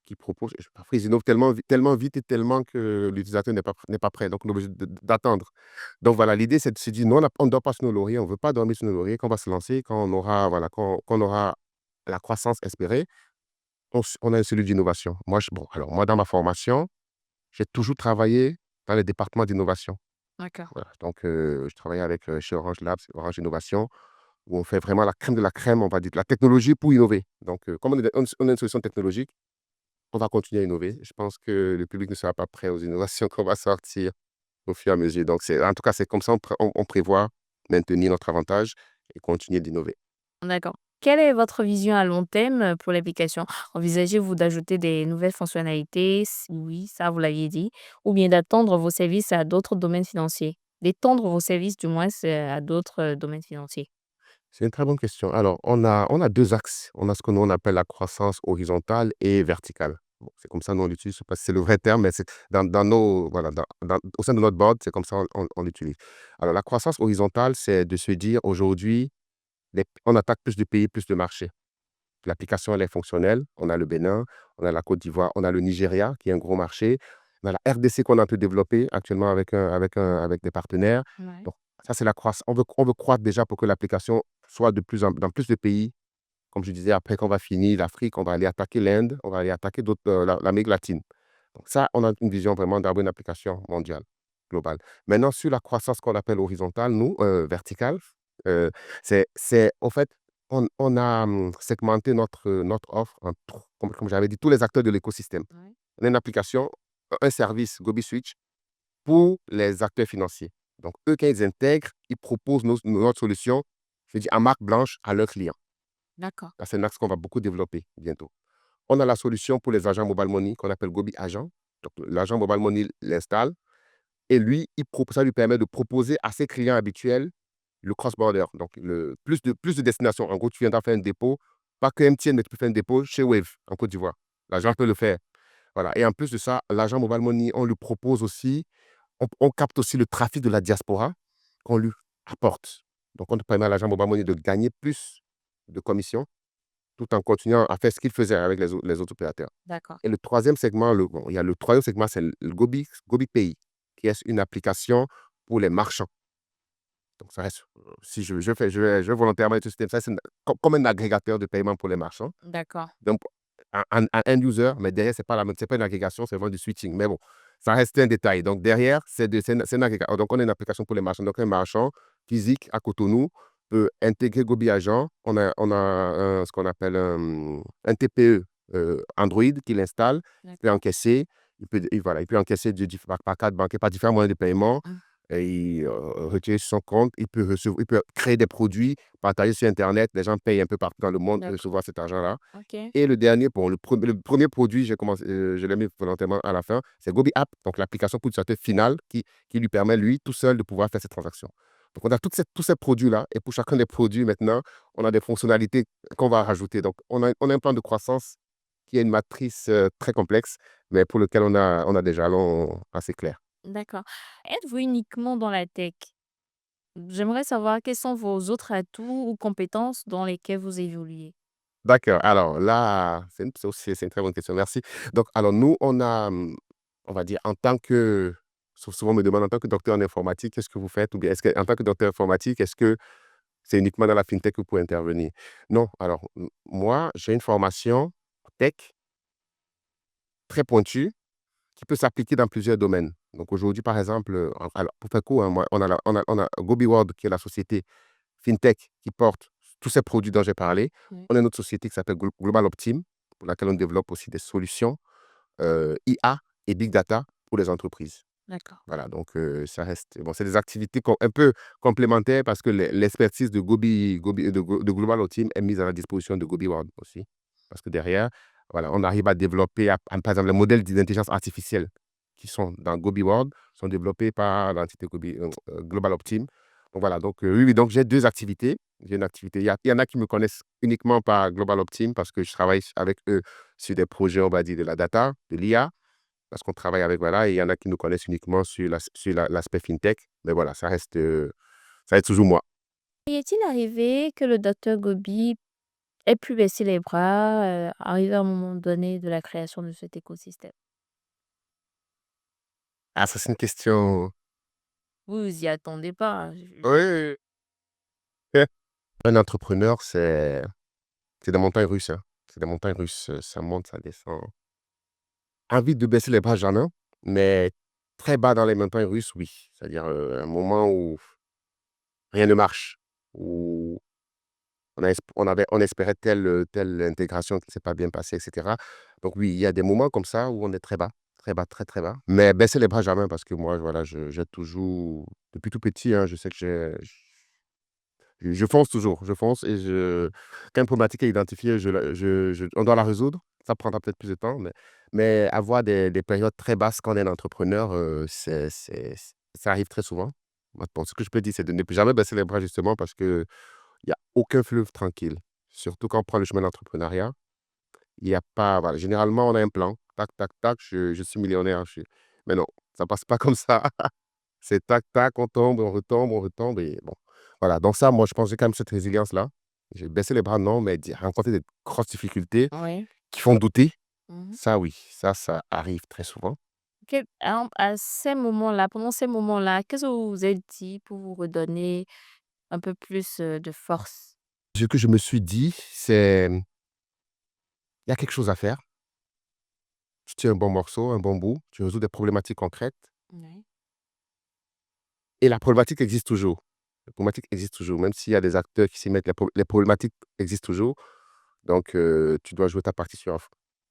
qui propose. Parfois, ils innovent tellement vite et tellement que l'utilisateur n'est pas prêt. Donc, on est obligé d'attendre. Donc, voilà, l'idée, c'est de se dire, non, on ne doit pas se nos lauriers, on ne veut pas dormir sur nos lauriers, qu'on va se lancer quand on aura, voilà, quand on aura la croissance espérée. On a une cellule d'innovation. Bon, alors, moi, dans ma formation, j'ai toujours travaillé dans les départements d'innovation. D'accord. Voilà. Donc, je travaillais avec, chez Orange Labs, Orange Innovation, où on fait vraiment la crème de la crème, on va dire, de la technologie pour innover. Donc, comme on a une solution technologique, on va continuer à innover. Je pense que le public ne sera pas prêt aux innovations qu'on va sortir au fur et à mesure. Donc, en tout cas, c'est comme ça on prévoit maintenir notre avantage et continuer d'innover. D'accord. Quelle est votre vision à long terme, pour l'application? Envisagez-vous d'ajouter des nouvelles fonctionnalités? Si oui, ça vous l'aviez dit, ou bien d'attendre vos services à d'autres domaines financiers? D'étendre vos services du moins, à d'autres, domaines financiers? C'est une très bonne question. Alors, on a 2 axes. On a ce que nous, on appelle la croissance horizontale et verticale. Bon, c'est comme ça, nous, on l'utilise. Je sais pas si c'est le vrai terme, mais c'est dans nos, voilà, au sein de notre board, c'est comme ça on l'utilise. Alors, la croissance horizontale, c'est de se dire aujourd'hui, on attaque plus de pays, plus de marchés. L'application, elle est fonctionnelle. On a le Bénin, on a la Côte d'Ivoire, on a le Nigeria, qui est un gros marché. On a la RDC qu'on a un peu développée actuellement avec des partenaires. Ouais. Donc, ça, c'est la croissance. On veut croître déjà pour que l'application soit dans plus de pays. Comme je disais, après qu'on va finir l'Afrique, on va aller attaquer l'Inde, on va aller attaquer d'autres, l'Amérique latine. Donc ça, on a une vision vraiment d'avoir une application mondiale, globale. Maintenant, sur la croissance qu'on appelle horizontale, nous, verticale, euh, en fait, on a segmenté notre offre comme j'avais dit, tous les acteurs de l'écosystème. Ouais. On a une application, un service Gobi Switch pour les acteurs financiers. Donc, eux, quand ils intègrent, ils proposent notre solution, je dis, à marque blanche à leurs clients. D'accord. Là, c'est un axe qu'on va beaucoup développer bientôt. On a la solution pour les agents mobile money qu'on appelle Gobi Agent. Donc, l'agent mobile money l'installe et lui, ça lui permet de proposer à ses clients habituels le cross-border. Donc, plus de destinations. En gros, tu viendras faire un dépôt, pas que MTN, mais tu peux faire un dépôt chez Wave en Côte d'Ivoire. L'agent peut le faire. Voilà. Et en plus de ça, l'agent mobile money, on lui propose aussi, on capte aussi le trafic de la diaspora qu'on lui apporte. Donc, on permet à l'agent mobile money de gagner plus de commissions tout en continuant à faire ce qu'il faisait avec les autres opérateurs. D'accord. Et le troisième segment, il y a le troisième segment, c'est le Gobi Pay, qui est une application pour les marchands. Donc, ça reste, si je vais volontairement utiliser ce système, ça, c'est comme un agrégateur de paiement pour les marchands. D'accord. Donc, un end user, mais derrière, c'est pas une agrégation, c'est vraiment du switching. Mais bon, ça reste un détail. Donc, derrière, c'est un agrégateur. Donc, on a une application pour les marchands. Donc, un marchand physique à Cotonou peut intégrer Gobi Agent. On a ce qu'on appelle un TPE Android qui l'installe, il peut D'accord. encaisser, voilà, il peut encaisser par carte bancaire, par différents moyens de paiement. Mm. Et il retire sur son compte, il peut créer des produits, partager sur Internet, les gens payent un peu partout dans le monde, D'accord. recevoir cet argent-là. OK. Et le dernier, bon, le premier produit, je l'ai mis volontairement à la fin, c'est Gobi App, donc l'application pour l'utilisateur final qui lui permet, lui, tout seul, de pouvoir faire cette transaction. Donc, on a tous ces produits-là, et pour chacun des produits, maintenant, on a des fonctionnalités qu'on va rajouter. Donc, on a un plan de croissance qui est une matrice très complexe, mais pour lequel on a des jalons assez clairs. D'accord. Êtes-vous uniquement dans la tech? J'aimerais savoir quels sont vos autres atouts ou compétences dans lesquelles vous évoluez. D'accord. Alors là, c'est une très bonne question. Merci. Donc, alors nous, on va dire, souvent on me demande en tant que docteur en informatique, qu'est-ce que vous faites? Ou bien, en tant que docteur informatique, est-ce que c'est uniquement dans la fintech que vous pouvez intervenir? Non. Alors, moi, j'ai une formation tech très pointue qui peut s'appliquer dans plusieurs domaines. Donc, aujourd'hui, par exemple, alors, pour faire court, hein, moi, on a Gobi World, qui est la société fintech qui porte tous ces produits dont j'ai parlé. Ouais. On a une autre société qui s'appelle Global Optim, pour laquelle on développe aussi des solutions IA et Big Data pour les entreprises. D'accord. Voilà, donc ça reste. Bon, c'est des activités un peu complémentaires parce que l'expertise de Global Optim est mise à la disposition de Gobi World aussi. Parce que derrière, voilà, on arrive à développer, par exemple, les modèles d'intelligence artificielle qui sont dans Gobi World sont développés par l'entité Global Optim. Donc voilà, donc oui, oui, donc j'ai deux activités. J'ai une activité. Il y en a qui me connaissent uniquement par Global Optim parce que je travaille avec eux sur des projets, on va dire, de la data, de l'IA, parce qu'on travaille avec, voilà, et il y en a qui nous connaissent uniquement sur l'aspect fintech. Mais voilà, ça reste toujours moi. Et est-il arrivé que le docteur Gobi ait pu baisser les bras, arrivé à un moment donné de la création de cet écosystème? Ah, ça, c'est une question. Vous vous y attendez pas, Oui. Un entrepreneur, c'est des montagnes russes, hein. C'est des montagnes russes. Ça monte, ça descend. Envie de baisser les bras, j'en ai, mais très bas dans les montagnes russes, oui. C'est-à-dire un moment où rien ne marche, où on espérait telle intégration qui ne s'est pas bien passée, etc. Donc oui, il y a des moments comme ça où on est très bas, très, très bas. Mais baisser les bras, jamais, parce que moi, voilà, j'ai toujours, depuis tout petit, hein, je sais que je fonce toujours, je fonce et quand une problématique est identifiée, on doit la résoudre. Ça prendra peut-être plus de temps, mais avoir des périodes très basses quand on est un entrepreneur, ça arrive très souvent. Bon, ce que je peux dire, c'est de ne plus jamais baisser les bras, justement, parce qu'il n'y a aucun fleuve tranquille. Surtout quand on prend le chemin de l'entrepreneuriat. Il y a pas, voilà, généralement, on a un plan. tac, tac, tac, je suis millionnaire. Mais non, ça passe pas comme ça. C'est tac, tac, on retombe et bon. Voilà, donc ça, moi, je pense que j'ai quand même cette résilience-là. J'ai baissé les bras, non, mais rencontrer des grosses difficultés Oui. qui font douter, Mmh. ça oui, ça arrive très souvent. À ces moments-là, pendant ces moments-là, qu'est-ce que vous vous êtes dit pour vous redonner un peu plus, de force? Ce que je me suis dit, c'est, il y a quelque chose à faire. Tu tiens un bon morceau, un bon bout, tu résous des problématiques concrètes Oui. et la problématique existe toujours. La problématique existe toujours, même s'il y a des acteurs qui s'y mettent, les problématiques existent toujours. Donc, tu dois jouer ta partition.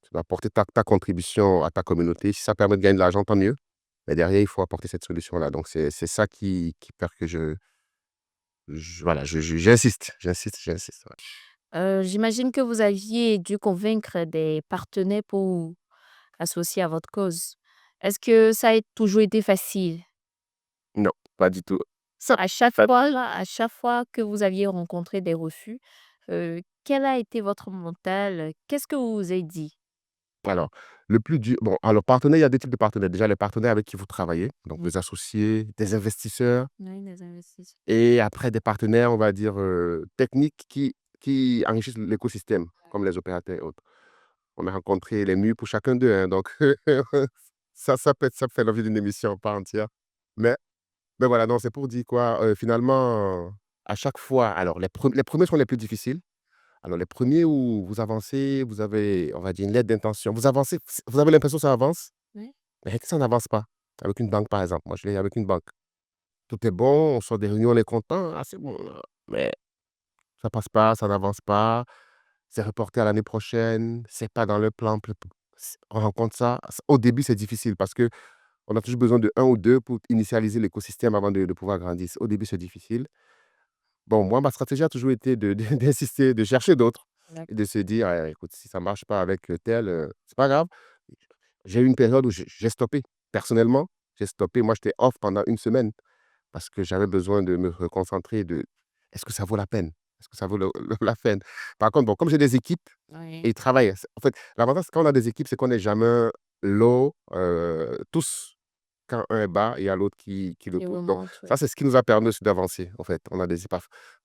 Tu dois apporter ta contribution à ta communauté. Si ça permet de gagner de l'argent, tant mieux. Mais derrière, il faut apporter cette solution-là. Donc, c'est ça qui fait que voilà, j'insiste, ouais. J'imagine que vous aviez dû convaincre des partenaires pour vous associer à votre cause. Est-ce que ça a toujours été facile? Non, pas du tout. Ça À chaque ça fois là, à chaque fois que vous aviez rencontré des refus, quel a été votre mental? Qu'est-ce que vous vous êtes dit? alors, le plus dur bon, alors partenaires, il y a 2 types de partenaires. Déjà, les partenaires avec qui vous travaillez, donc Mmh. des associés, des investisseurs Oui, des investissements. et après des partenaires, on va dire, techniques qui enrichissent l'écosystème, comme les opérateurs et autres. On a rencontré les murs pour chacun d'eux, hein, donc ça peut faire l'objet d'une émission à part entière. Mais mais voilà, non, c'est pour dire quoi, finalement, à chaque fois alors les premiers sont les plus difficiles. Alors les premiers où vous avancez, vous avez, on va dire, une lettre d'intention. Vous avancez, vous avez l'impression que ça avance, Oui. mais ça n'avance pas. Avec une banque, par exemple. Moi, je l'ai eu avec une banque. Tout est bon, on sort des réunions, on est content. «Ah, c'est bon, là», mais ça passe pas, ça n'avance pas. C'est reporté à l'année prochaine, c'est pas dans le plan. On rencontre ça. Au début, c'est difficile parce que on a toujours besoin de un ou 2 pour initialiser l'écosystème avant de pouvoir grandir. Au début, c'est difficile. Bon, moi, ma stratégie a toujours été d'insister, de chercher d'autres et D'accord. de se dire: Écoute, si ça marche pas avec, tel, c'est pas grave». J'ai eu une période où j'ai stoppé. Personnellement, j'ai stoppé. Moi, j'étais off pendant une semaine parce que j'avais besoin de me reconcentrer de: «Est-ce que ça vaut la peine? Est-ce que ça vaut le la peine?» Par contre, bon, comme j'ai des équipes et Oui. ils travaillent, en fait, l'avantage, c'est quand on a des équipes, c'est qu'on n'est jamais low, tous. Quand un est bas, il y a l'autre qui le Qui pousse. Donc remonte, ça, oui. c'est ce qui nous a permis aussi d'avancer, en fait. On a des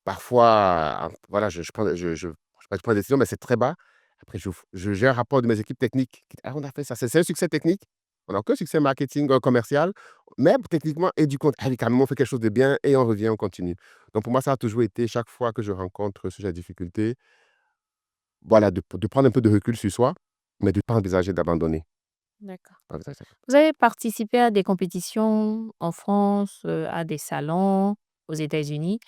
parfois, voilà, je prends des décisions, mais c'est très bas. Après, j'ai un rapport de mes équipes techniques qui dit: «Ah, on a fait ça». C'est un succès technique. On n'a aucun succès marketing, commercial, mais techniquement et du compte, allez, quand même, on fait quelque chose de bien et on revient, on continue. Donc pour moi, ça a toujours été, chaque fois que je rencontre ce genre de difficulté, voilà, de prendre un peu de recul sur soi, mais de ne pas envisager d'abandonner. D'accord. Pas envisager. Vous avez participé à des compétitions en France, à des salons aux États-Unis.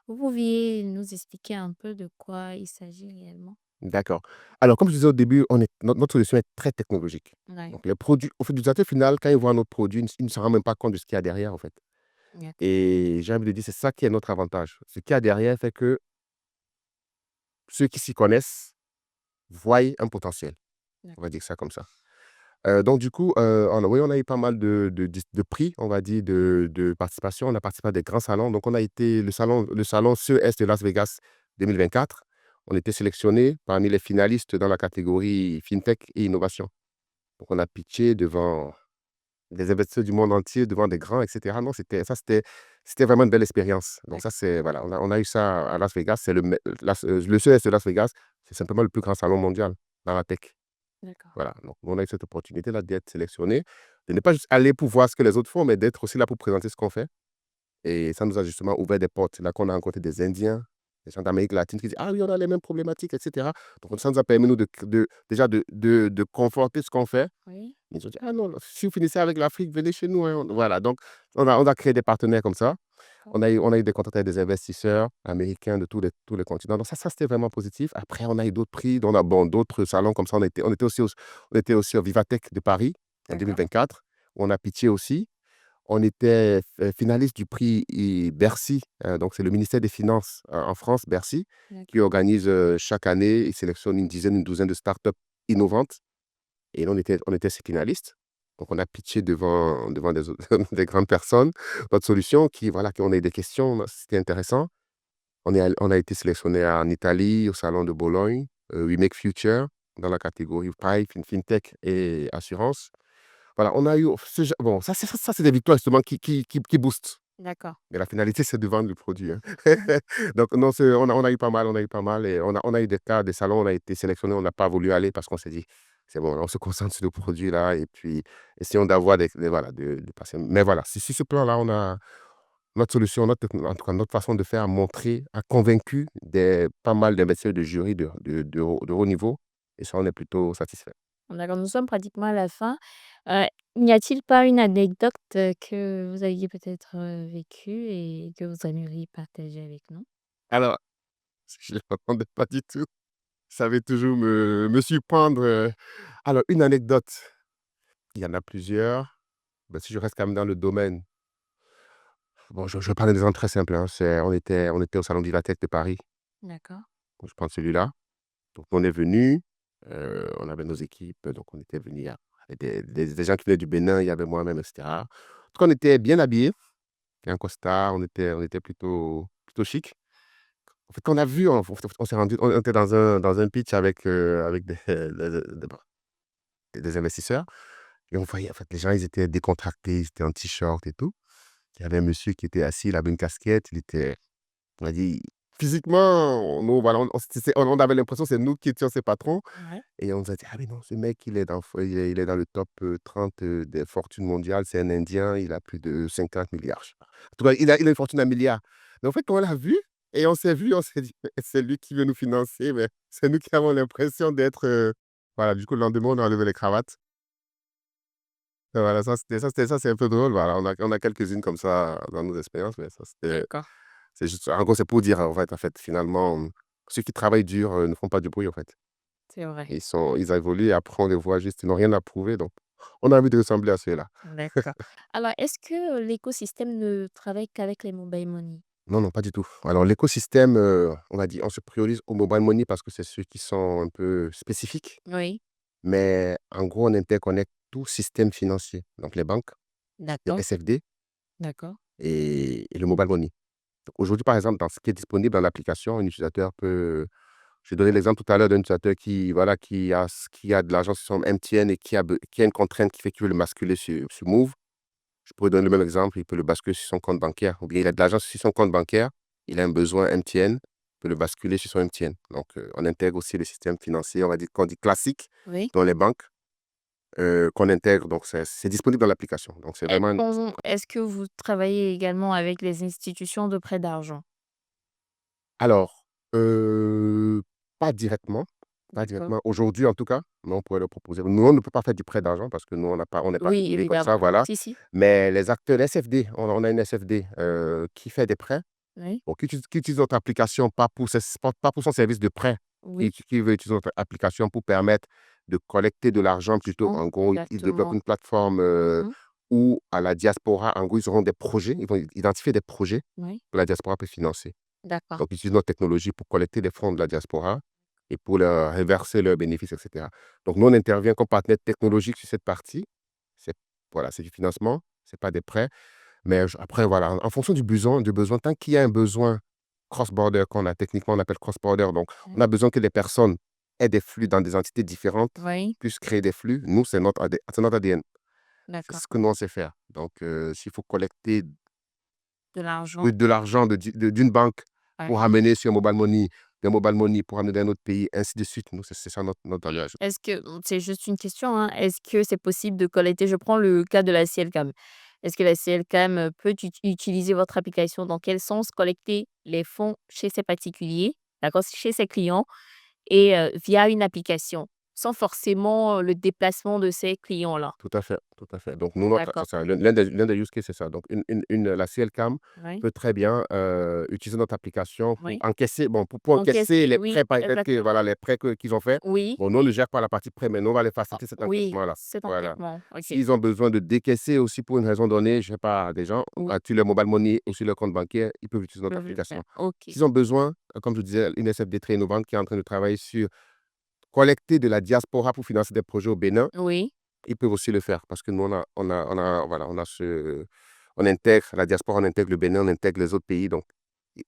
Vous pouviez nous expliquer un peu de quoi il s'agit réellement? D'accord. Alors, comme je disais au début, notre solution est très technologique. Ouais. Donc, les produits, au fait, l'utilisateur final, quand il voit notre produit, il ne se rend même pas compte de ce qu'il y a derrière, en fait. D'accord. Et j'ai envie de dire, c'est ça qui est notre avantage. Ce qu'il y a derrière fait que ceux qui s'y connaissent voient un potentiel. On va D'accord. dire ça comme ça. Donc, du coup, oui, on a eu pas mal de prix, on va dire, de participation. On a participé à des grands salons. Donc, on a été le salon CES de Las Vegas 2024. On était sélectionné parmi les finalistes dans la catégorie FinTech et innovation. Donc on a pitché devant des investisseurs du monde entier, devant des grands et cetera. Non, c'était vraiment une belle expérience. Donc ça, D'accord. c'est voilà, on a eu ça à Las Vegas. C'est le CES de Las Vegas, c'est simplement le plus grand salon mondial dans la tech. D'accord. Voilà, donc on a eu cette opportunité-là d'être sélectionné, de ne pas juste aller pour voir ce que les autres font, mais d'être aussi là pour présenter ce qu'on fait. Et ça nous a justement ouvert des portes. C'est là qu'on a rencontré des Indiens, des gens d'Amérique latine qui disent: «Ah oui, on a les mêmes problématiques» et cetera. Donc ça nous a permis, nous, déjà de conforter ce qu'on fait. Oui. Ils ont dit: «Ah non, si vous finissez avec l'Afrique, venez chez nous, hein». Voilà, donc on a créé des partenaires comme ça. D'accord. On a eu des contacts avec des investisseurs américains de tous les continents. Donc ça, c'était vraiment positif. Après, on a eu d'autres prix, bon, d'autres salons comme ça. On était aussi au Vivatech de Paris en D'accord. 2024, où on a pitché aussi. On était finaliste du prix Bercy, donc c'est le ministère des Finances, en France, Bercy, qui D'accord. organise, chaque année, il sélectionne une dizaine, une douzaine de startups innovantes et nous, on était ces finalistes. Donc on a pitché devant des autres des grandes personnes, notre solution qui, voilà, on a eu des questions, c'était intéressant. On a été sélectionné en Italie, au salon de Bologne, We Make Future. dans la catégorie pareil, fintech et assurance. Voilà, on a eu bon, ça, c'est des victoires justement qui boostent. D'accord. Mais la finalité, c'est de vendre le produit, hein. Donc non, on a eu pas mal, on a eu pas mal et on a eu des cas, des salons, on a été sélectionnés, on n'a pas voulu aller parce qu'on s'est dit: «C'est bon, on se concentre sur le produit là et puis essayons d'avoir voilà, de passer». Mais voilà, sur ce plan-là, on a notre solution, en tout cas, notre façon de faire a convaincu pas mal d'investisseurs de jury de haut niveau et ça, on est plutôt satisfait. D'accord, nous sommes pratiquement à la fin. Heu, N'y a-t-il pas une anecdote, que vous aviez peut-être, vécue et que vous aimeriez partager avec nous? Alors, je ne m'attendais pas du tout. Ça va toujours me surprendre, alors une anecdote, il y en a plusieurs. Bah, si je reste quand même dans le domaine, bon, je vais parler des exemples très simples, hein. On était au salon Vivatech de Paris. D'accord. Donc je prends celui-là. Donc on est venus, on avait nos équipes, donc on était venus, il y avait des gens qui venaient du Bénin, il y avait moi-même et cetera. Donc on était bien habillés, et un costard, on était plutôt chic. En fait, quand on a vu, on s'est rendu on était dans un pitch avec des investisseurs et on voyait, en fait, les gens, ils étaient décontractés, ils étaient en t-shirt et tout. Il y avait un monsieur qui était assis, il avait une casquette, on a dit physiquement, nous, voilà, on avait l'impression que c'est nous qui étions ses patrons Ouais. et on nous a dit: «Ah mais non, ce mec, il est dans le top, 30, des fortunes mondiales, c'est un Indien, il a plus de 50 milliards. Je sais pas. En tout cas, il a une fortune à milliards. Mais en fait, quand on l'a vu et on s'est vu, on s'est dit: «Mais c'est lui qui veut nous financer, mais c'est nous qui avons l'impression d'être», voilà, du coup, le lendemain, on a enlevé les cravates. Et voilà, ça, c'est un peu drôle, voilà, on a quelques-unes comme ça dans nos expériences, mais ça, D'accord, c'est juste en gros, c'est pour dire, en fait, finalement, ceux qui travaillent dur, ne font pas du bruit, en fait. c'est vrai. Ils évoluent et après on les voit juste, ils n'ont rien à prouver, donc on a envie de ressembler à ceux-là. D'accord. Alors, est-ce que, l'écosystème ne travaille qu'avec les mobile money? Non, non, pas du tout. Alors l'écosystème, on a dit, on se priorise au mobile money parce que c'est ceux qui sont un peu spécifiques, Oui, mais en gros, on interconnecte tout système financier, donc les banques, le d'accord, SFD d'accord. et le mobile money. Donc aujourd'hui, par exemple, dans ce qui est disponible dans l'application, un utilisateur peut j'ai donné l'exemple tout à l'heure d'un utilisateur qui, voilà, qui a de l'argent sur son MTN et qui a une contrainte qui fait qu'il veut le basculer sur Move. Je pourrais donner le même exemple, il peut le basculer sur son compte bancaire ou bien il a de l'argent sur son compte bancaire, il a un besoin MTN, il peut le basculer sur son MTN. Donc, on intègre aussi le système financier, on va dire, qu'on dit classique Oui. dans les banques, qu'on intègre. Donc, c'est disponible dans l'application. Donc, c'est vraiment Est-ce que vous travaillez également avec les institutions de prêt d'argent? alors, pas directement, pas D'accord. directement. Aujourd'hui, en tout cas, mais on pourrait le proposer. Nous, on ne peut pas faire du prêt d'argent parce que nous, on n'est pas Oui, régulé comme ça, évidemment. voilà. Si, si. Mais les acteurs, les SFD, on a une SFD, qui fait des prêts. Oui, Bon, qui utilise notre application pas pour son service de prêt, oui. qui veut utiliser notre application pour permettre de collecter de l'argent plutôt. En gros, ils développent Exactement. une plateforme, Mmh. où à la diaspora, en gros, ils auront des projets, ils vont identifier des projets Oui, que la diaspora peut financer. d'accord. Donc, ils utilisent notre technologie pour collecter des fonds de la diaspora et pour leur reverser leurs bénéfices et cetera. Donc nous, on intervient comme partenaire technologique sur cette partie. C'est voilà, c'est du financement, c'est pas des prêts. Mais après, voilà, en fonction du besoin, tant qu'il y a un besoin cross-border qu'on a, techniquement, on appelle cross-border, donc on Mmh. a besoin que les personnes aient des flux dans des entités différentes, Oui, puissent créer des flux. Nous, c'est notre ADN. C'est d'accord. ce que nous, on sait faire. Donc, s'il faut collecter De l'argent. de l'argent d'une banque Ouais. pour ramener sur un mobile money, d'un mobile money pour ramener dans un autre pays, ainsi de suite, nous, c'est ça notre valeur ajoutée. Est-ce que c'est juste une question, hein, est-ce que c'est possible de collecter je prends le cas de la CLCAM. Est-ce que la CLCAM, peut utiliser votre application? Dans quel sens? Collecter les fonds chez ses particuliers, d'accord? Chez ses clients et via une application, sans forcément, le déplacement de ces clients-là. Tout à fait, tout à fait. Donc nous, c'est D'accord. ça, l'un des use cases, c'est ça. Donc la CLCAM Oui, peut très bien, utiliser notre application pour oui. encaisser, bon, pour encaisser Encaisser, les oui, prêts, peut-être que, exactement. voilà, les prêts qu'ils ont faits. Oui. Bon, nous, on ne gère pas la partie prêt, mais nous, on va les Ah, faciliter cet oui, encaissement-là. cet Voilà. encaissement, OK. S'ils ont besoin de décaisser aussi pour une raison donnée, je sais pas, des gens, Oui, sur leur mobile money ou sur leur compte bancaire, ils peuvent utiliser ils notre peuvent le faire. application. OK. S'ils ont besoin, comme je disais, une SFD très innovante qui est en train de travailler sur collecter de la diaspora pour financer des projets au Bénin, Oui, ils peuvent aussi le faire parce que nous, voilà, on intègre la diaspora, on intègre le Bénin, on intègre les autres pays. Donc,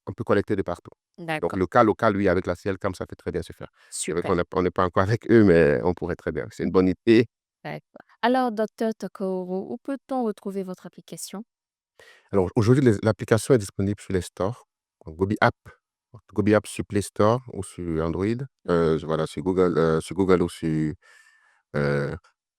on peut collecter de partout. Donc, D'accord, le cas local, lui, avec la CLCAM, ça peut très bien se faire. C'est vrai super. qu'on n'est pas encore avec eux, mais on pourrait très bien. C'est une bonne idée. D'accord. Alors, docteur Tokoro, où peut-on retrouver votre application? Alors, aujourd'hui, l'application est disponible sur les stores. Donc, Gobi App. Gobi App sur Play Store ou sur Android. Voilà, sur Google ou sur euh,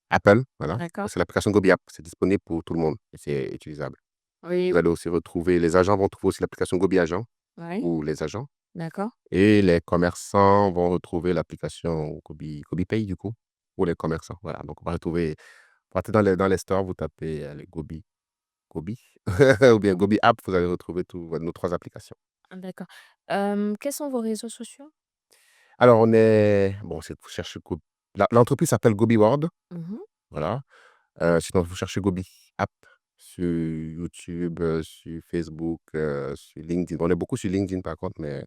Apple. Voilà. D'accord. C'est l'application Gobi App. C'est disponible pour tout le monde et c'est utilisable. Oui, Vous allez aussi retrouver, les agents vont trouver aussi l'application Gobi Agent oui, ou les agents. d'accord. Et les commerçants vont retrouver l'application Gobi Pay, du coup, pour les commerçants. Voilà. Donc, on va retrouver, vous partez dans les stores, vous tapez les Gobi, ou bien Gobi App, vous allez retrouver nos 3 applications. Ah, d'accord. Quels sont vos réseaux sociaux? Alors, bon, vous cherchez l'entreprise s'appelle Gobi World, Mhm. voilà. Sinon, vous cherchez Gobi App sur YouTube, sur Facebook, sur LinkedIn. On est beaucoup sur LinkedIn, par contre, mais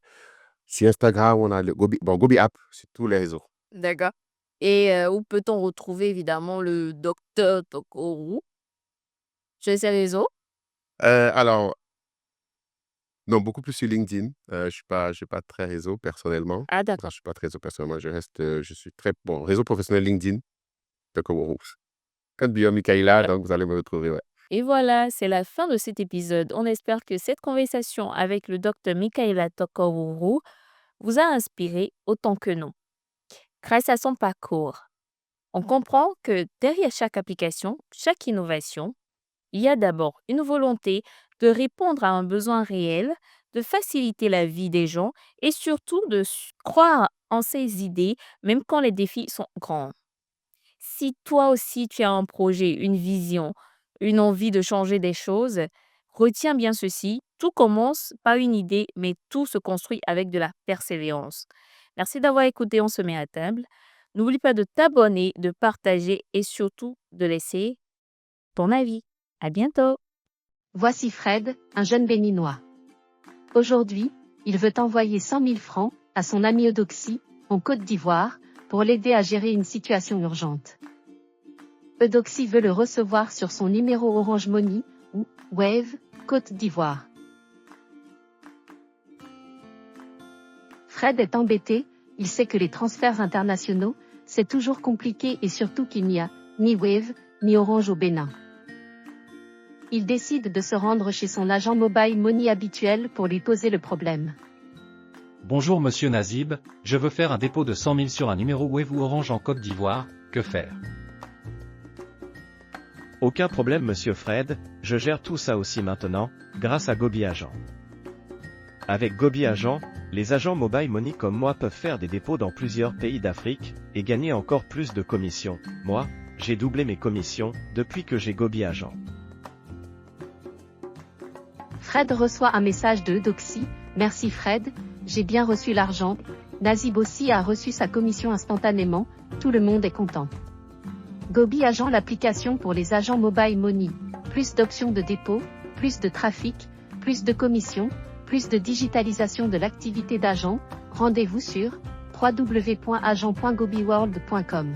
sur Instagram, on a le Gobi App sur tous les réseaux. D'accord. Et où peut-on retrouver évidemment le docteur Tokoro? Sur ces réseaux? Alors, non, beaucoup plus sur LinkedIn. Je suis pas très réseau personnellement. Ah, Enfin, d'accord. je suis pas très réseau personnellement. Je suis très bon, réseau professionnel LinkedIn, Tokoro. Code bio Michaela, donc vous allez me retrouver, ouais. Et voilà, c'est la fin de cet épisode. On espère que cette conversation avec le docteur Michaela Tokoro vous a inspiré autant que nous. Grâce à son parcours, on comprend que derrière chaque application, chaque innovation, il y a d'abord une volonté de répondre à un besoin réel, de faciliter la vie des gens et surtout de croire en ses idées, même quand les défis sont grands. Si toi aussi tu as un projet, une vision, une envie de changer des choses, retiens bien ceci, tout commence par une idée, mais tout se construit avec de la persévérance. Merci d'avoir écouté On se met à table. N'oublie pas de t'abonner, de partager et surtout de laisser ton avis. À bientôt! Voici Fred, un jeune béninois. Aujourd'hui, il veut envoyer 100 000 francs à son ami Eudoxie, en Côte d'Ivoire, pour l'aider à gérer une situation urgente. Eudoxie veut le recevoir sur son numéro Orange Money, ou Wave, Côte d'Ivoire. Fred est embêté, il sait que les transferts internationaux, c'est toujours compliqué et surtout qu'il n'y a ni Wave, ni Orange au Bénin. Il décide de se rendre chez son agent mobile money habituel pour lui poser le problème. Bonjour Monsieur Nazib, je veux faire un dépôt de 100 000 sur un numéro Wave ou Orange en Côte d'Ivoire, que faire? Aucun problème Monsieur Fred, je gère tout ça aussi maintenant, grâce à Gobi Agent. Avec Gobi Agent, les agents mobile money comme moi peuvent faire des dépôts dans plusieurs pays d'Afrique, et gagner encore plus de commissions. Moi, j'ai doublé mes commissions, depuis que j'ai Gobi Agent. Fred reçoit un message de Eudoxie, merci Fred, j'ai bien reçu l'argent. Nazib aussi a reçu sa commission instantanément, tout le monde est content. Gobi Agent, l'application pour les agents mobile money. Plus d'options de dépôt, plus de trafic, plus de commissions, plus de digitalisation de l'activité d'agent. Rendez-vous sur www.agent.gobiworld.com.